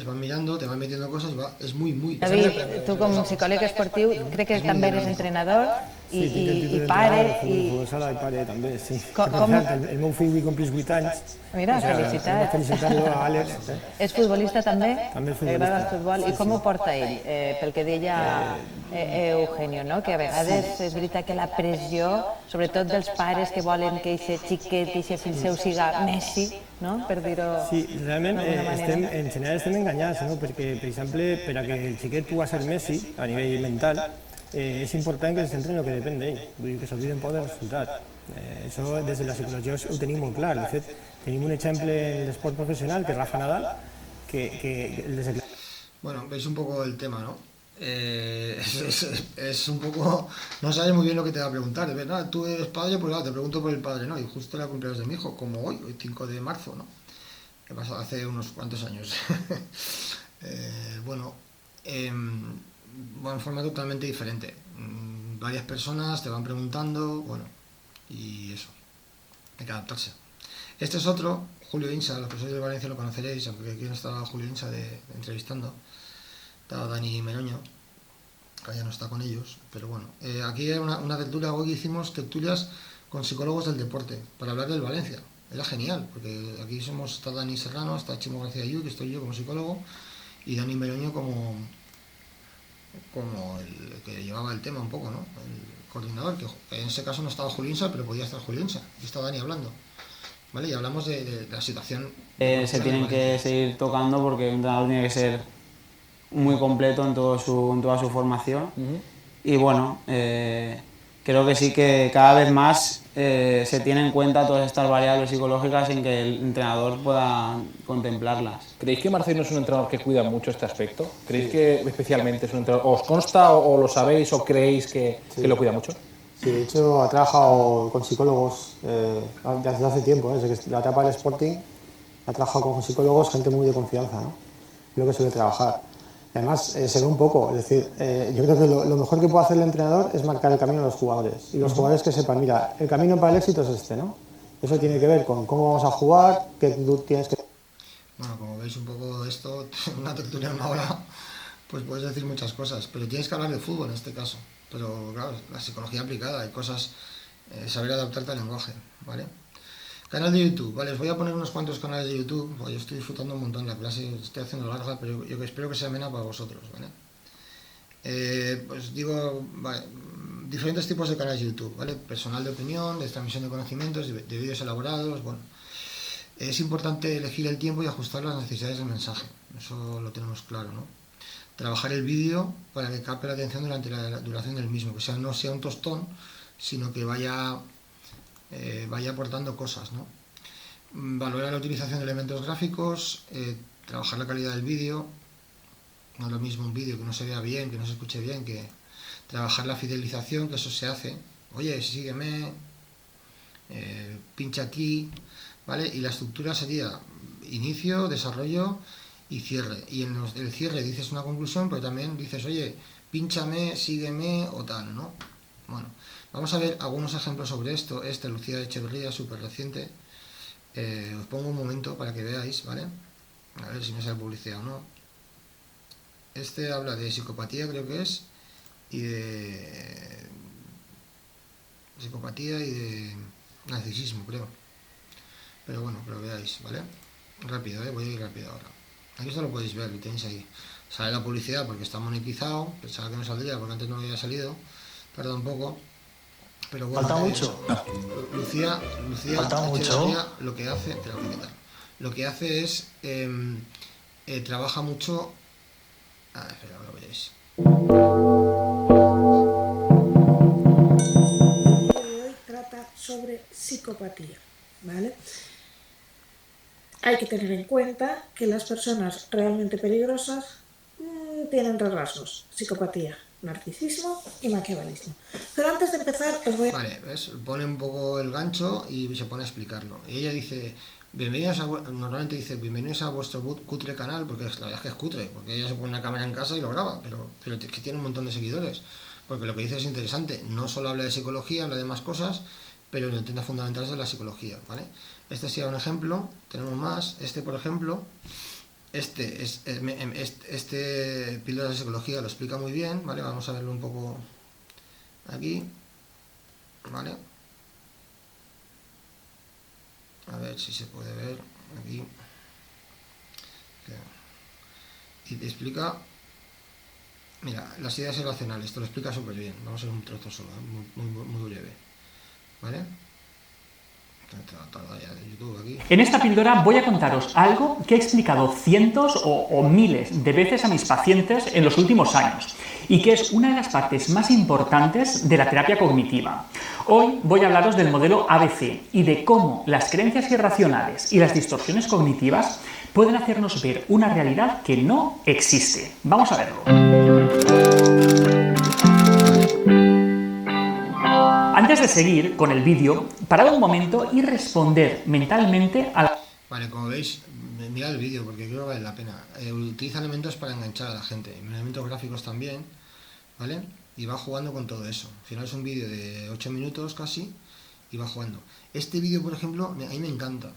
Van mirando, te van metiendo cosas, es muy... David, tu com a psicòleg esportiu, crec que també eres entrenador i pare... Futbol sala i pare també, sí. Com... El meu fill compleix 8 anys. Mira, felicitats. Felicitar-lo a Àlex. És futbolista també? També és futbolista. Agrada el futbol. I com ho Sí. porta ell? Pel que deia Eugenio, no? Que a vegades és veritat que la pressió, sobretot dels pares que volen que aquest xiquet, que aquest fill seu siga Messi, no? Per dir-ho Sí, realment d'alguna manera. en general estem enganyats, no? Perquè, per exemple, per a que el xiquet pugui ser Messi a nivell mental, és important que se centri en el que depèn d'ell, vull dir que s'olviden poc del resultat. Això des de la psicologia ho tenim molt clar. De fet, tenim un exemple en l'esport professional, que és Rafa Nadal, que les declaracions... Bueno, veis un poco el tema, ¿no? Es un poco... No sabes muy bien lo que te va a preguntar. ¿Verdad? Tú eres padre, pues te pregunto por el padre, ¿no? Y justo era el cumpleaños de mi hijo, como hoy 5 de marzo, ¿no? Que pasó hace unos cuantos años. Bueno, en forma totalmente diferente. Varias personas te van preguntando, bueno, y eso. Hay que adaptarse. Este es otro, Julio Insa, los que sois de Valencia lo conoceréis, aunque aquí no estaba Julio Insa entrevistando. Estaba Dani Meroño, que ya no está con ellos, pero bueno. Aquí hay una tertulia, hoy hicimos tertulias con psicólogos del deporte, para hablar del Valencia. Era genial, porque aquí está Dani Serrano, está Chimo García Yu, que estoy yo como psicólogo, y Dani Meroño como el que llevaba el tema un poco, ¿no? El coordinador, que en ese caso no estaba Julio Insa, pero podía estar Julio Insa, y está Dani hablando. ¿Vale? Y hablamos de la situación. Se tienen que seguir tocando porque un entrenador tiene que ser muy completo en toda su formación. Y bueno, creo que sí que cada vez más se tienen en cuenta todas estas variables psicológicas en que el entrenador pueda contemplarlas. ¿Creéis que Marcelo es un entrenador que cuida mucho este aspecto? ¿Creéis que especialmente es un entrenador? ¿Os consta o lo sabéis o creéis que lo cuida mucho? Sí, de hecho ha trabajado con psicólogos desde hace tiempo, desde la etapa del Sporting ha trabajado con psicólogos, gente muy de confianza, ¿no? Es lo que suele trabajar. Y además se ve un poco, es decir, yo creo que lo mejor que puede hacer el entrenador es marcar el camino a los jugadores y los jugadores que sepan, mira, el camino para el éxito es este, ¿no? Eso tiene que ver con cómo vamos a jugar, qué tú tienes que... Bueno, como veis un poco esto, una tertulia de una hora, pues puedes decir muchas cosas, pero tienes que hablar de fútbol en este caso. Pero claro, la psicología aplicada, hay cosas, saber adaptarte al lenguaje, ¿vale? Canal de YouTube, vale, os voy a poner unos cuantos canales de YouTube, pues yo estoy disfrutando un montón la clase, estoy haciendo larga, pero yo espero que sea amena para vosotros, ¿vale? Pues digo, vale, diferentes tipos de canales de YouTube, ¿vale? Personal de opinión, de transmisión de conocimientos, de vídeos elaborados, bueno. Es importante elegir el tiempo y ajustar las necesidades del mensaje, eso lo tenemos claro, ¿no? trabajar el vídeo para que capte la atención durante la duración del mismo, que no sea un tostón, sino que vaya aportando cosas, ¿no? Valorar la utilización de elementos gráficos, trabajar la calidad del vídeo, no es lo mismo un vídeo que no se vea bien, que no se escuche bien, que trabajar la fidelización, que eso se hace, oye, sígueme, pincha aquí, ¿vale? Y la estructura sería inicio, desarrollo y cierre, y en el cierre dices una conclusión, pero también dices, oye, pínchame, sígueme o tal, ¿no? Bueno, vamos a ver algunos ejemplos sobre esto. Lucía Echeverría, súper reciente. Os pongo un momento para que veáis, ¿vale? A ver si me sale publicidad o no. Habla de psicopatía, creo que es, y de psicopatía y de narcisismo, creo. Pero bueno, que lo veáis, ¿vale? Rápido, voy a ir rápido ahora. Aquí esto lo podéis ver, lo tenéis ahí. Sale la publicidad porque está monetizado, pensaba que no saldría porque antes no había salido, tarda un poco. Pero bueno, falta mucho. Lucía falta mucho. Lo que hace, te lo voy a quitar. Lo que hace es trabaja mucho. Espera, ahora lo veréis. El día de hoy trata sobre psicopatía, ¿vale? Hay que tener en cuenta que las personas realmente peligrosas tienen tres rasgos: psicopatía, narcisismo y maquiavelismo. Pero antes de empezar os voy a... Vale, ¿ves? Pone un poco el gancho y se pone a explicarlo. Y ella dice, normalmente dice, bienvenidos a vuestro cutre canal, porque la verdad es que es cutre, porque ella se pone una cámara en casa y lo graba, pero que tiene un montón de seguidores. Porque lo que dice es interesante, no solo habla de psicología, habla de más cosas, pero intenta fundamentarse de la psicología, ¿vale? Este sería un ejemplo, tenemos más, por ejemplo, píldoras de psicología lo explica muy bien, ¿vale? Vamos a verlo un poco aquí, ¿vale? A ver si se puede ver aquí. Y te explica, mira, las ideas irracionales, te lo explica súper bien. Vamos a ver un trozo solo, muy breve, ¿vale? En esta píldora voy a contaros algo que he explicado cientos o miles de veces a mis pacientes en los últimos años y que es una de las partes más importantes de la terapia cognitiva. Hoy voy a hablaros del modelo ABC y de cómo las creencias irracionales y las distorsiones cognitivas pueden hacernos ver una realidad que no existe. Vamos a verlo. Antes de seguir con el vídeo, parad un momento y responder mentalmente a la... Vale, como veis, mirad el vídeo porque creo que vale la pena. Utiliza elementos para enganchar a la gente, elementos gráficos también, ¿vale? Y va jugando con todo eso. Al final es un vídeo de 8 minutos casi y va jugando. Este vídeo, por ejemplo, a mí me encanta.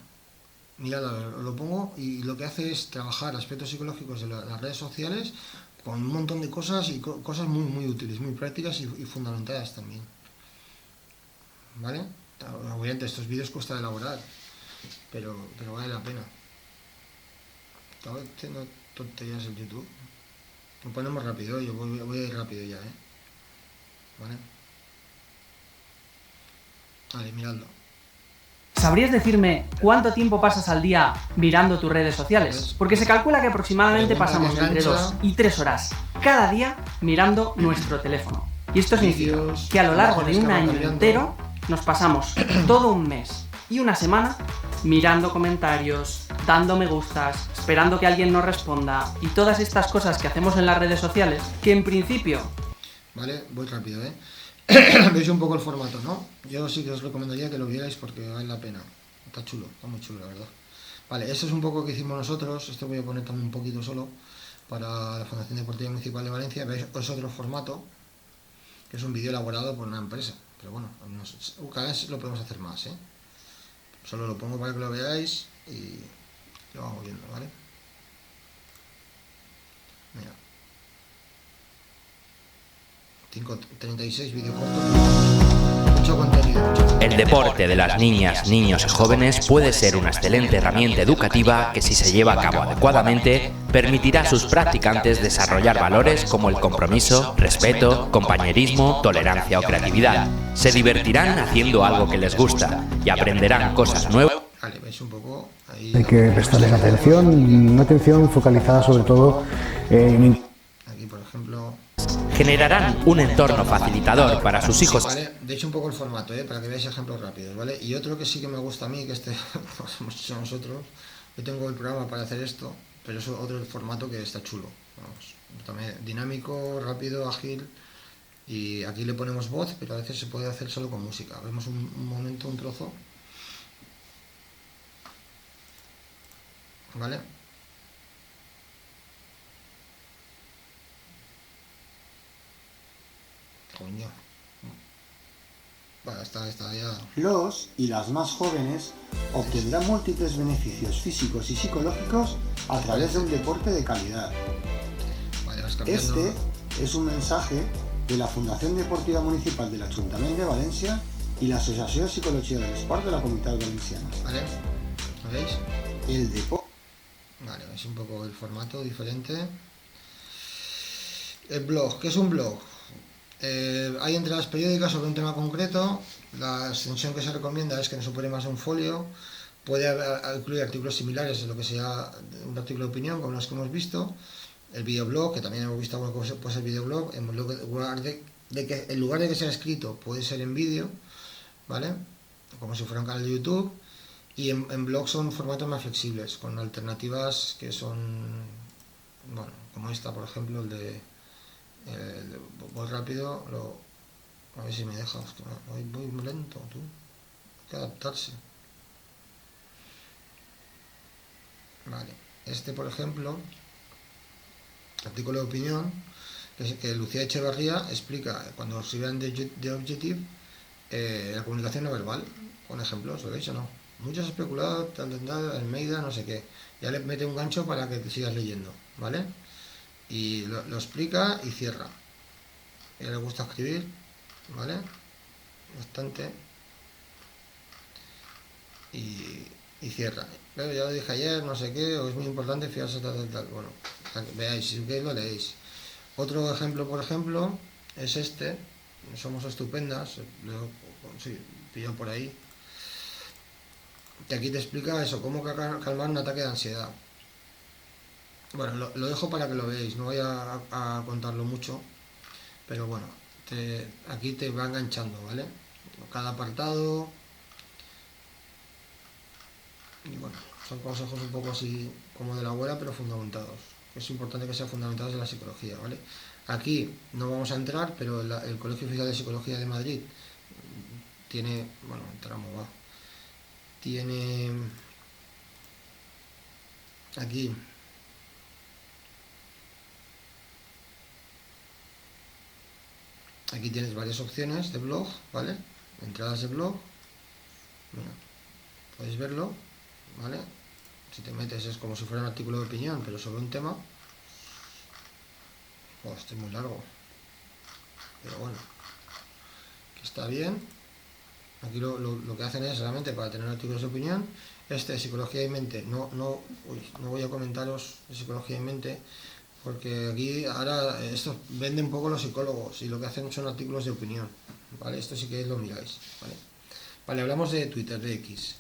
Mirad, lo pongo y lo que hace es trabajar aspectos psicológicos de las redes sociales con un montón de cosas y cosas muy útiles, muy prácticas y fundamentadas también. ¿Vale? Obviamente estos vídeos cuesta elaborar, pero vale la pena. Estaba haciendo tonterías en YouTube. Lo ponemos rápido, yo voy a ir rápido ya, ¿vale? Vale, miradlo. ¿Sabrías decirme cuánto tiempo pasas al día mirando tus redes sociales? Porque se calcula que aproximadamente pasamos entre 2 y 3 horas cada día mirando nuestro teléfono. Y esto significa que a lo largo de un año entero nos pasamos todo un mes y una semana mirando comentarios, dando me gustas, esperando que alguien nos responda y todas estas cosas que hacemos en las redes sociales que en principio... Vale, voy rápido, Veis un poco el formato, ¿no? Yo sí que os recomendaría que lo vierais porque vale la pena. Está chulo, está muy chulo, la verdad. Vale, esto es un poco que hicimos nosotros. Esto voy a poner también un poquito solo para la Fundación Deportiva Municipal de Valencia. Veis, es otro formato, que es un vídeo elaborado por una empresa. Pero bueno, cada vez lo podemos hacer más, Solo lo pongo para que lo veáis y lo vamos viendo, ¿vale? Mira. 36 vídeos cortos. Mucho contenido. El deporte de las niñas, niños y jóvenes puede ser una excelente herramienta educativa que, si se lleva a cabo adecuadamente, permitirá a sus practicantes desarrollar valores como el compromiso, respeto, compañerismo, tolerancia o creatividad. Se divertirán haciendo algo que les gusta y aprenderán cosas nuevas. Vale, veis un poco ahí. Hay que prestarles atención, una atención focalizada sobre todo en... Aquí generarán un entorno facilitador para sus hijos. Vale, de hecho un poco el formato, para que veáis ejemplos rápidos, ¿vale? Y otro que sí que me gusta a mí, que hemos hecho nosotros, yo tengo el programa para hacer esto, pero es otro el formato que está chulo, vamos, también dinámico, rápido, ágil, y aquí le ponemos voz, pero a veces se puede hacer solo con música. Vemos un momento, un trozo, ¿vale? Coño. Vale, está ya. Los y las más jóvenes obtendrán múltiples beneficios físicos y psicológicos a través de un deporte de calidad. Vale, vas cambiando. Este es un mensaje de la Fundación Deportiva Municipal del Ayuntamiento de Valencia y la Asociación de Psicología del Esport de la Comunitat Valenciana. Vale, ¿lo veis? El deporte. Vale, es un poco el formato diferente. El blog, ¿qué es un blog? Hay entradas periódicas sobre un tema concreto. La extensión que se recomienda es que no supere más de un folio. Puede incluir artículos similares, lo que sea un artículo de opinión, como los que hemos visto. El videoblog, que también hemos visto algo que puede ser videoblog. En lugar de que sea escrito, puede ser en vídeo, ¿vale? Como si fuera un canal de YouTube. Y en blog son formatos más flexibles, con alternativas que son, bueno, como esta, por ejemplo, el de voy rápido, a ver si me deja, es que voy muy lento, tú, hay que adaptarse. Vale, este por ejemplo, artículo de opinión, que Lucía Echevarría explica, cuando escriben de Objective, la comunicación no verbal, con ejemplos, ¿lo veis o no? Muchos especulado, Almeida, no sé qué, ya le mete un gancho para que te sigas leyendo, ¿vale? Y lo explica y cierra. A ella le gusta escribir, ¿vale? Bastante. Y cierra. Pero ya lo dije ayer, no sé qué, o es muy importante fiarse tal. Bueno, veáis, si queréis lo leéis. Otro ejemplo, por ejemplo, es este. Somos estupendas. Sí, pillo por ahí. Que aquí te explica eso, cómo calmar un ataque de ansiedad. Bueno, lo dejo para que lo veáis, no voy a contarlo mucho, pero bueno, aquí te va enganchando, ¿vale? Cada apartado, y bueno, son consejos un poco así como de la abuela, pero fundamentados. Es importante que sean fundamentados en la psicología, ¿vale? Aquí no vamos a entrar, pero el Colegio Oficial de Psicología de Madrid tiene, bueno, entramos, va, tiene aquí tienes varias opciones de blog, ¿vale? Entradas de blog, bueno, podéis verlo, ¿vale? Si te metes es como si fuera un artículo de opinión, pero sobre un tema. Oh, este es muy largo, pero bueno, que está bien. Aquí lo que hacen es realmente para tener artículos de opinión. Este de Psicología y Mente, no voy a comentaros de Psicología y Mente, porque aquí ahora esto vende un poco los psicólogos y lo que hacen son artículos de opinión, ¿vale? Esto sí que lo miráis, ¿vale? Vale, hablamos de Twitter, de X.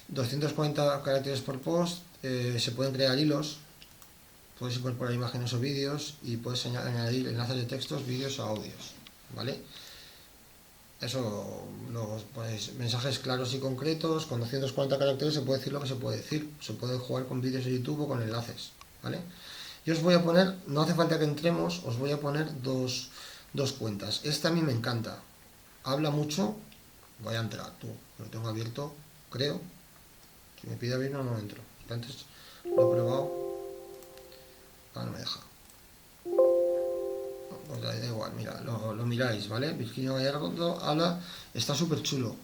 240 caracteres por post, se pueden crear hilos, puedes incorporar imágenes o vídeos y puedes añadir enlaces de textos, vídeos o audios, ¿vale? Eso, pues, mensajes claros y concretos, con 240 caracteres se puede decir lo que se puede decir, se puede jugar con vídeos de YouTube o con enlaces, ¿vale? Yo os voy a poner, no hace falta que entremos, os voy a poner dos cuentas. Esta a mí me encanta, habla mucho, voy a entrar, lo tengo abierto, creo, si me pide abrir no entro, antes lo he probado, no me deja. Pues da igual, mira, lo miráis, ¿vale? Virginio Gallardo habla, está súper chulo,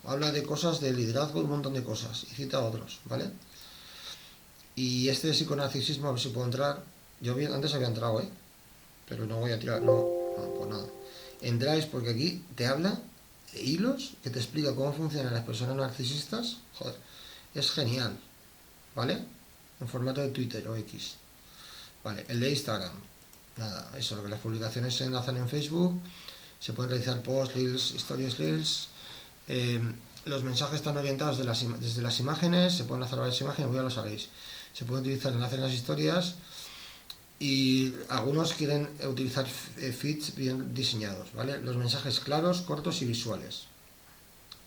habla de cosas de liderazgo y un montón de cosas, y cita a otros, ¿vale? Y este de psiconarcisismo, a ver si puedo entrar. Yo antes había entrado, pero no voy a tirar, no, pues nada. Entráis porque aquí te habla de hilos que te explica cómo funcionan las personas narcisistas. Joder, es genial, ¿vale? En formato de Twitter o X. Vale, el de Instagram. Nada, eso, lo que las publicaciones se enlazan en Facebook, se pueden realizar posts, reels, stories, reels. Los mensajes están orientados desde las imágenes, se pueden enlazar varias imágenes, ya lo sabéis. Se pueden utilizar enlaces en las historias. Y algunos quieren utilizar feeds bien diseñados, ¿vale? Los mensajes claros, cortos y visuales.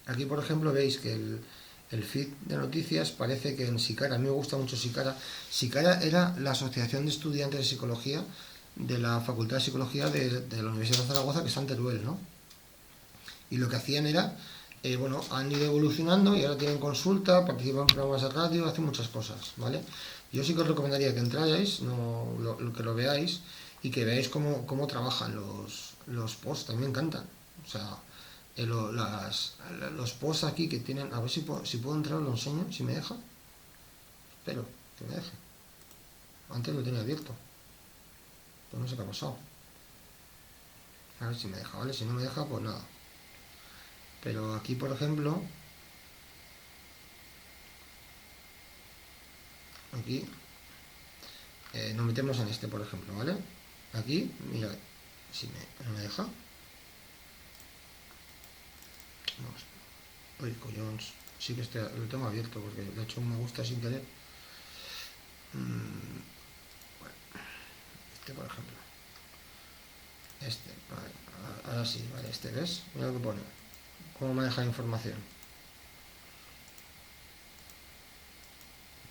Aquí, por ejemplo, veis que el feed de noticias parece que en Sicara, a mí me gusta mucho Sicara. Sicara era la Asociación de Estudiantes de Psicología de la Facultad de Psicología de la Universidad de Zaragoza, que está en Teruel, ¿no? Y lo que hacían era, han ido evolucionando y ahora tienen consulta, participan en programas de radio, hacen muchas cosas, ¿vale? Yo sí que os recomendaría que entráis, que lo veáis y que veáis cómo trabajan los posts, también me encantan. O sea, los posts aquí que tienen, a ver si puedo entrar, lo enseño, si me deja. Espero que me deje. Antes lo tenía abierto. Pues no sé qué ha pasado. A ver si me deja, ¿vale? Si no me deja, pues nada. Pero aquí, por ejemplo, aquí nos metemos en este, por ejemplo, ¿vale? Aquí, mira, si no me deja. Vamos. Uy, collons. Sí que lo tengo abierto porque le he hecho un me gusta sin querer. Bueno, este, por ejemplo. Este, vale. Ahora sí, vale, este, ¿ves? Mira lo que pone. Cómo manejar información.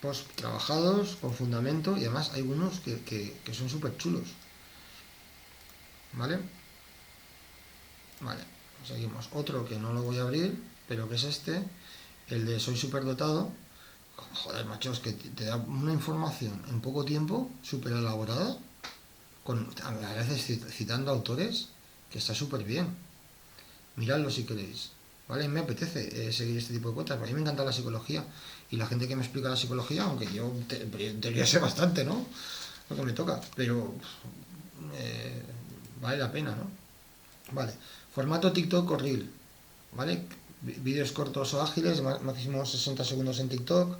Post trabajados, con fundamento, y además hay unos que son súper chulos. ¿Vale? Vale, seguimos. Otro que no lo voy a abrir, pero que es este, el de soy superdotado. Joder, macho, es que te da una información en poco tiempo, súper elaborada, a veces citando autores, que está súper bien. Miradlo si queréis. ¿Vale? Me apetece seguir este tipo de cosas. A mí me encanta la psicología. Y la gente que me explica la psicología, aunque yo debería ser bastante, ¿no? Lo que me toca. Pero vale la pena, ¿no? Vale. Formato TikTok o Reel. ¿Vale? Vídeos cortos o ágiles, máximo 60 segundos en TikTok.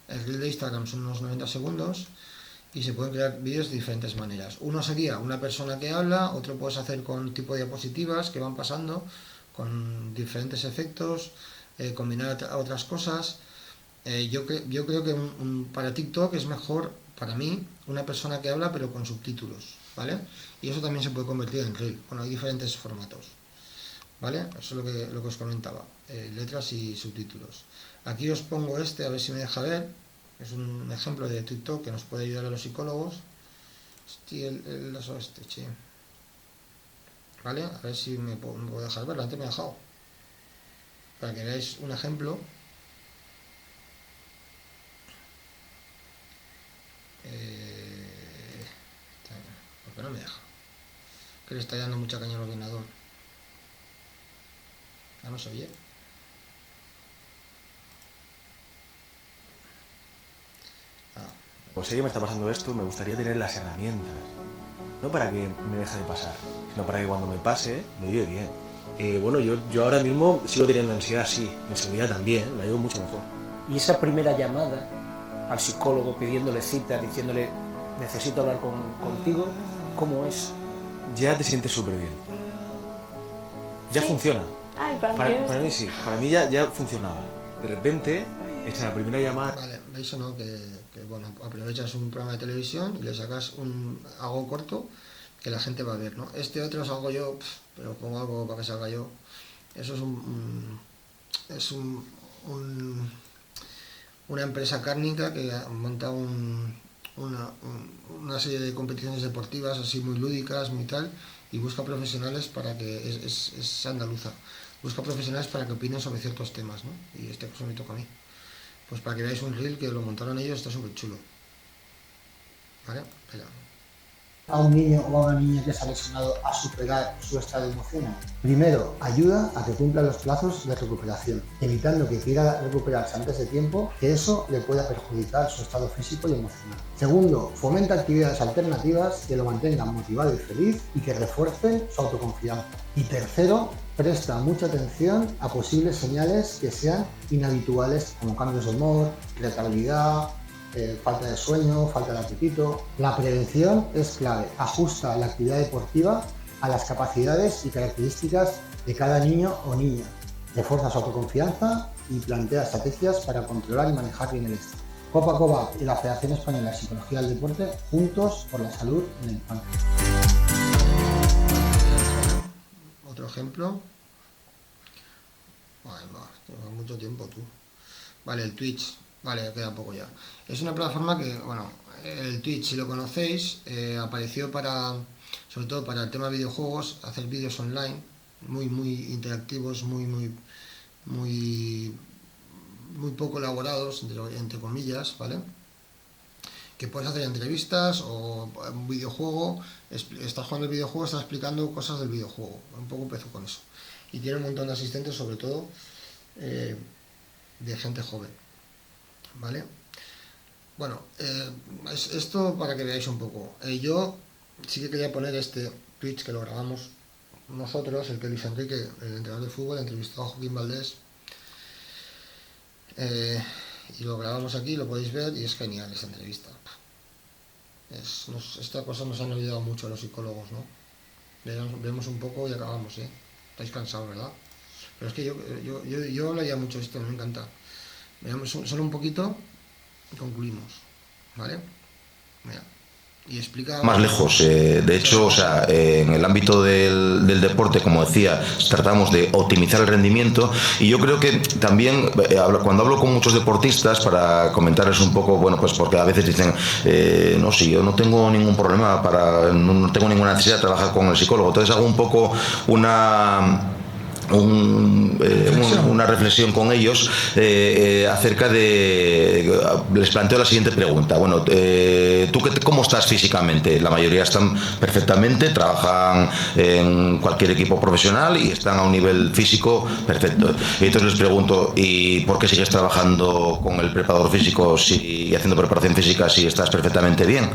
El Reel de Instagram son unos 90 segundos. Y se pueden crear vídeos de diferentes maneras. Uno sería una persona que habla, otro puedes hacer con tipo de diapositivas que van pasando, con diferentes efectos, combinar a otras cosas. Yo creo que para TikTok es mejor, para mí, una persona que habla pero con subtítulos, ¿vale? Y eso también se puede convertir en Reel. Bueno, hay diferentes formatos, ¿vale? Eso es lo que os comentaba, letras y subtítulos. Aquí os pongo este, a ver si me deja ver. Es un ejemplo de TikTok que nos puede ayudar a los psicólogos. ¿Vale? A ver si me puedo dejar verlo. Antes me he dejado. Para que veáis un ejemplo. ¿Por qué no me deja? Que le está dando mucha caña al ordenador. Ya no se oye. Pues sé que me está pasando esto, me gustaría tener las herramientas. No para que me deje de pasar, sino para que cuando me pase, me lleve bien. Bueno, yo ahora mismo sigo teniendo ansiedad, sí, inseguridad también, la llevo mucho mejor. Y esa primera llamada al psicólogo pidiéndole cita, diciéndole necesito hablar contigo, ¿cómo es? Ya te sientes súper bien. Ya funciona. Ay, para mí sí, para mí ya funcionaba. De repente, esa primera llamada... Vale, ¿veis o no? Que bueno, aprovechas un programa de televisión y le sacas algo corto que la gente va a ver, ¿no? Este otro lo hago yo, pero pongo algo para que salga yo. Eso es una empresa cárnica que ha montado una serie de competiciones deportivas así muy lúdicas, muy tal, y busca profesionales para que, es andaluza, busca profesionales para que opinen sobre ciertos temas, ¿no? Y este caso me toca a mí. Pues para que veáis un reel que lo montaron ellos, está súper chulo. ¿Vale? Espera. A un niño o a una niña que se ha lesionado a superar su estado emocional. Primero, ayuda a que cumpla los plazos de recuperación, evitando que quiera recuperarse antes de tiempo, que eso le pueda perjudicar su estado físico y emocional. Segundo, fomenta actividades alternativas que lo mantengan motivado y feliz y que refuercen su autoconfianza. Y tercero, presta mucha atención a posibles señales que sean inhabituales, como cambios de humor, irritabilidad, falta de sueño, falta de apetito. La prevención es clave. Ajusta la actividad deportiva a las capacidades y características de cada niño o niña. Refuerza su autoconfianza y plantea estrategias para controlar y manejar bien el estrés. Copacova y la Federación Española de Psicología del Deporte, juntos por la salud en la infancia. Otro ejemplo. Vale, tengo mucho tiempo tú. Vale, el Twitch. Vale, queda poco ya. Es una plataforma que, bueno, el Twitch, si lo conocéis, apareció sobre todo para el tema de videojuegos, hacer vídeos online, muy interactivos, muy poco elaborados, entre comillas, ¿vale? Que puedes hacer entrevistas o un videojuego, estás jugando el videojuego, estás explicando cosas del videojuego. Un poco empezó con eso. Y tiene un montón de asistentes, sobre todo de gente joven, ¿vale? Bueno, esto para que veáis un poco. Yo sí que quería poner este Twitch que lo grabamos nosotros, el que Luis Enrique, el entrenador de fútbol, entrevistó a Joaquín Valdés. Y lo grabamos aquí, lo podéis ver y es genial esa entrevista. Esta cosa nos han olvidado mucho a los psicólogos, ¿no? Vemos un poco y acabamos, ¿eh? Estáis cansados, ¿verdad? Pero es que yo hablaría mucho de esto, me encanta. Veamos solo un poquito y concluimos, ¿vale? Mira. Y explica más lejos. De hecho, o sea, en el ámbito del deporte, como decía, tratamos de optimizar el rendimiento y yo creo que también cuando hablo con muchos deportistas para comentarles un poco, bueno, pues porque a veces dicen, no, si yo no tengo ningún problema no tengo ninguna necesidad de trabajar con el psicólogo, entonces hago un poco una reflexión con ellos acerca de... Les planteo la siguiente pregunta. Bueno, ¿tú cómo estás físicamente? La mayoría están perfectamente, trabajan en cualquier equipo profesional y están a un nivel físico perfecto. Y entonces les pregunto, ¿y por qué sigues trabajando con el preparador físico y haciendo preparación física si estás perfectamente bien?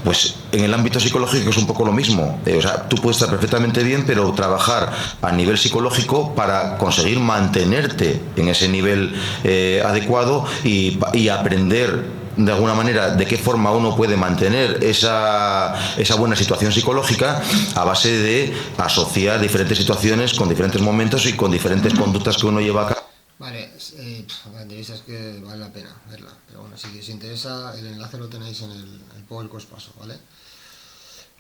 Pues en el ámbito psicológico es un poco lo mismo. O sea, tú puedes estar perfectamente bien, pero trabajar a nivel psicológico para conseguir mantenerte en ese nivel adecuado y aprender de alguna manera de qué forma uno puede mantener esa buena situación psicológica a base de asociar diferentes situaciones con diferentes momentos y con diferentes conductas que uno lleva a cabo. Vale, la entrevista es que vale la pena verla, pero bueno, si os interesa el enlace lo tenéis en el post que os paso, ¿vale?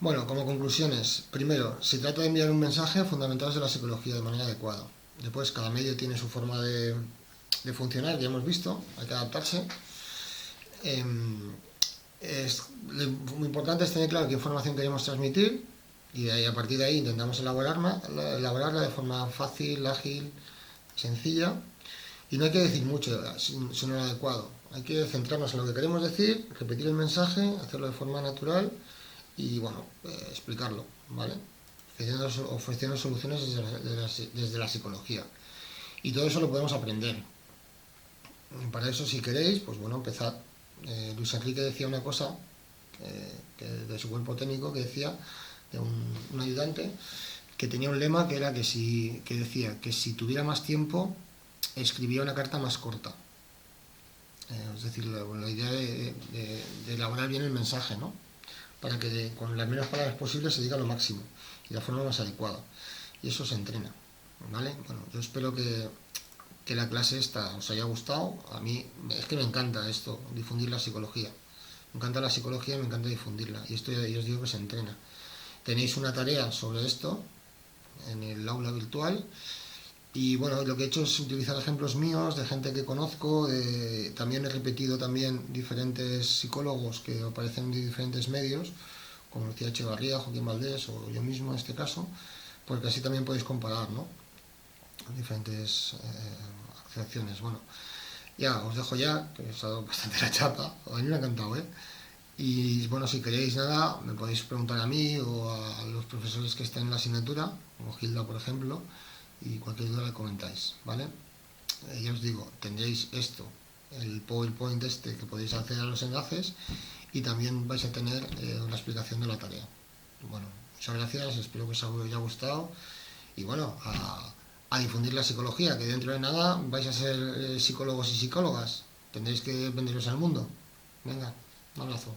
Bueno, como conclusiones, primero, se trata de enviar un mensaje fundamentados en la psicología de manera adecuada. Después, cada medio tiene su forma de funcionar, ya hemos visto, hay que adaptarse. Muy importante es tener claro qué información queremos transmitir y a partir de ahí intentamos elaborarla de forma fácil, ágil, sencilla. Y no hay que decir mucho, sino lo adecuado. Hay que centrarnos en lo que queremos decir, repetir el mensaje, hacerlo de forma natural y bueno, explicarlo, ¿vale? Ofreciendo soluciones desde la psicología. Y todo eso lo podemos aprender. Para eso, si queréis, pues bueno, empezad. Luis Enrique decía una cosa de su cuerpo técnico, que decía, de un ayudante, que tenía un lema que era que decía que si tuviera más tiempo, escribía una carta más corta. Es decir, la idea de elaborar bien el mensaje, ¿no? Para que con las menos palabras posibles se diga lo máximo y de la forma más adecuada. Y eso se entrena, ¿vale? Bueno, yo espero que la clase esta os haya gustado. A mí es que me encanta esto, difundir la psicología. Me encanta la psicología y me encanta difundirla. Y esto ya os digo que se entrena. Tenéis una tarea sobre esto en el aula virtual. Y bueno, lo que he hecho es utilizar ejemplos míos de gente que conozco. También he repetido diferentes psicólogos que aparecen de diferentes medios, como decía Echevarría, Joaquín Valdés o yo mismo en este caso, porque así también podéis comparar, ¿no? Diferentes acciones. Bueno, ya os dejo ya, que os ha dado bastante la chapa. A mí me ha encantado, ¿eh? Y bueno, si queréis nada, me podéis preguntar a mí o a los profesores que están en la asignatura, como Gilda, por ejemplo, y cualquier duda le comentáis, ¿vale? Ya os digo, tendréis esto, el PowerPoint que podéis acceder a los enlaces y también vais a tener una explicación de la tarea. Bueno, muchas gracias, espero que os haya gustado y bueno, a difundir la psicología, que dentro de nada vais a ser psicólogos y psicólogas, tendréis que venderos al mundo. Venga, un abrazo.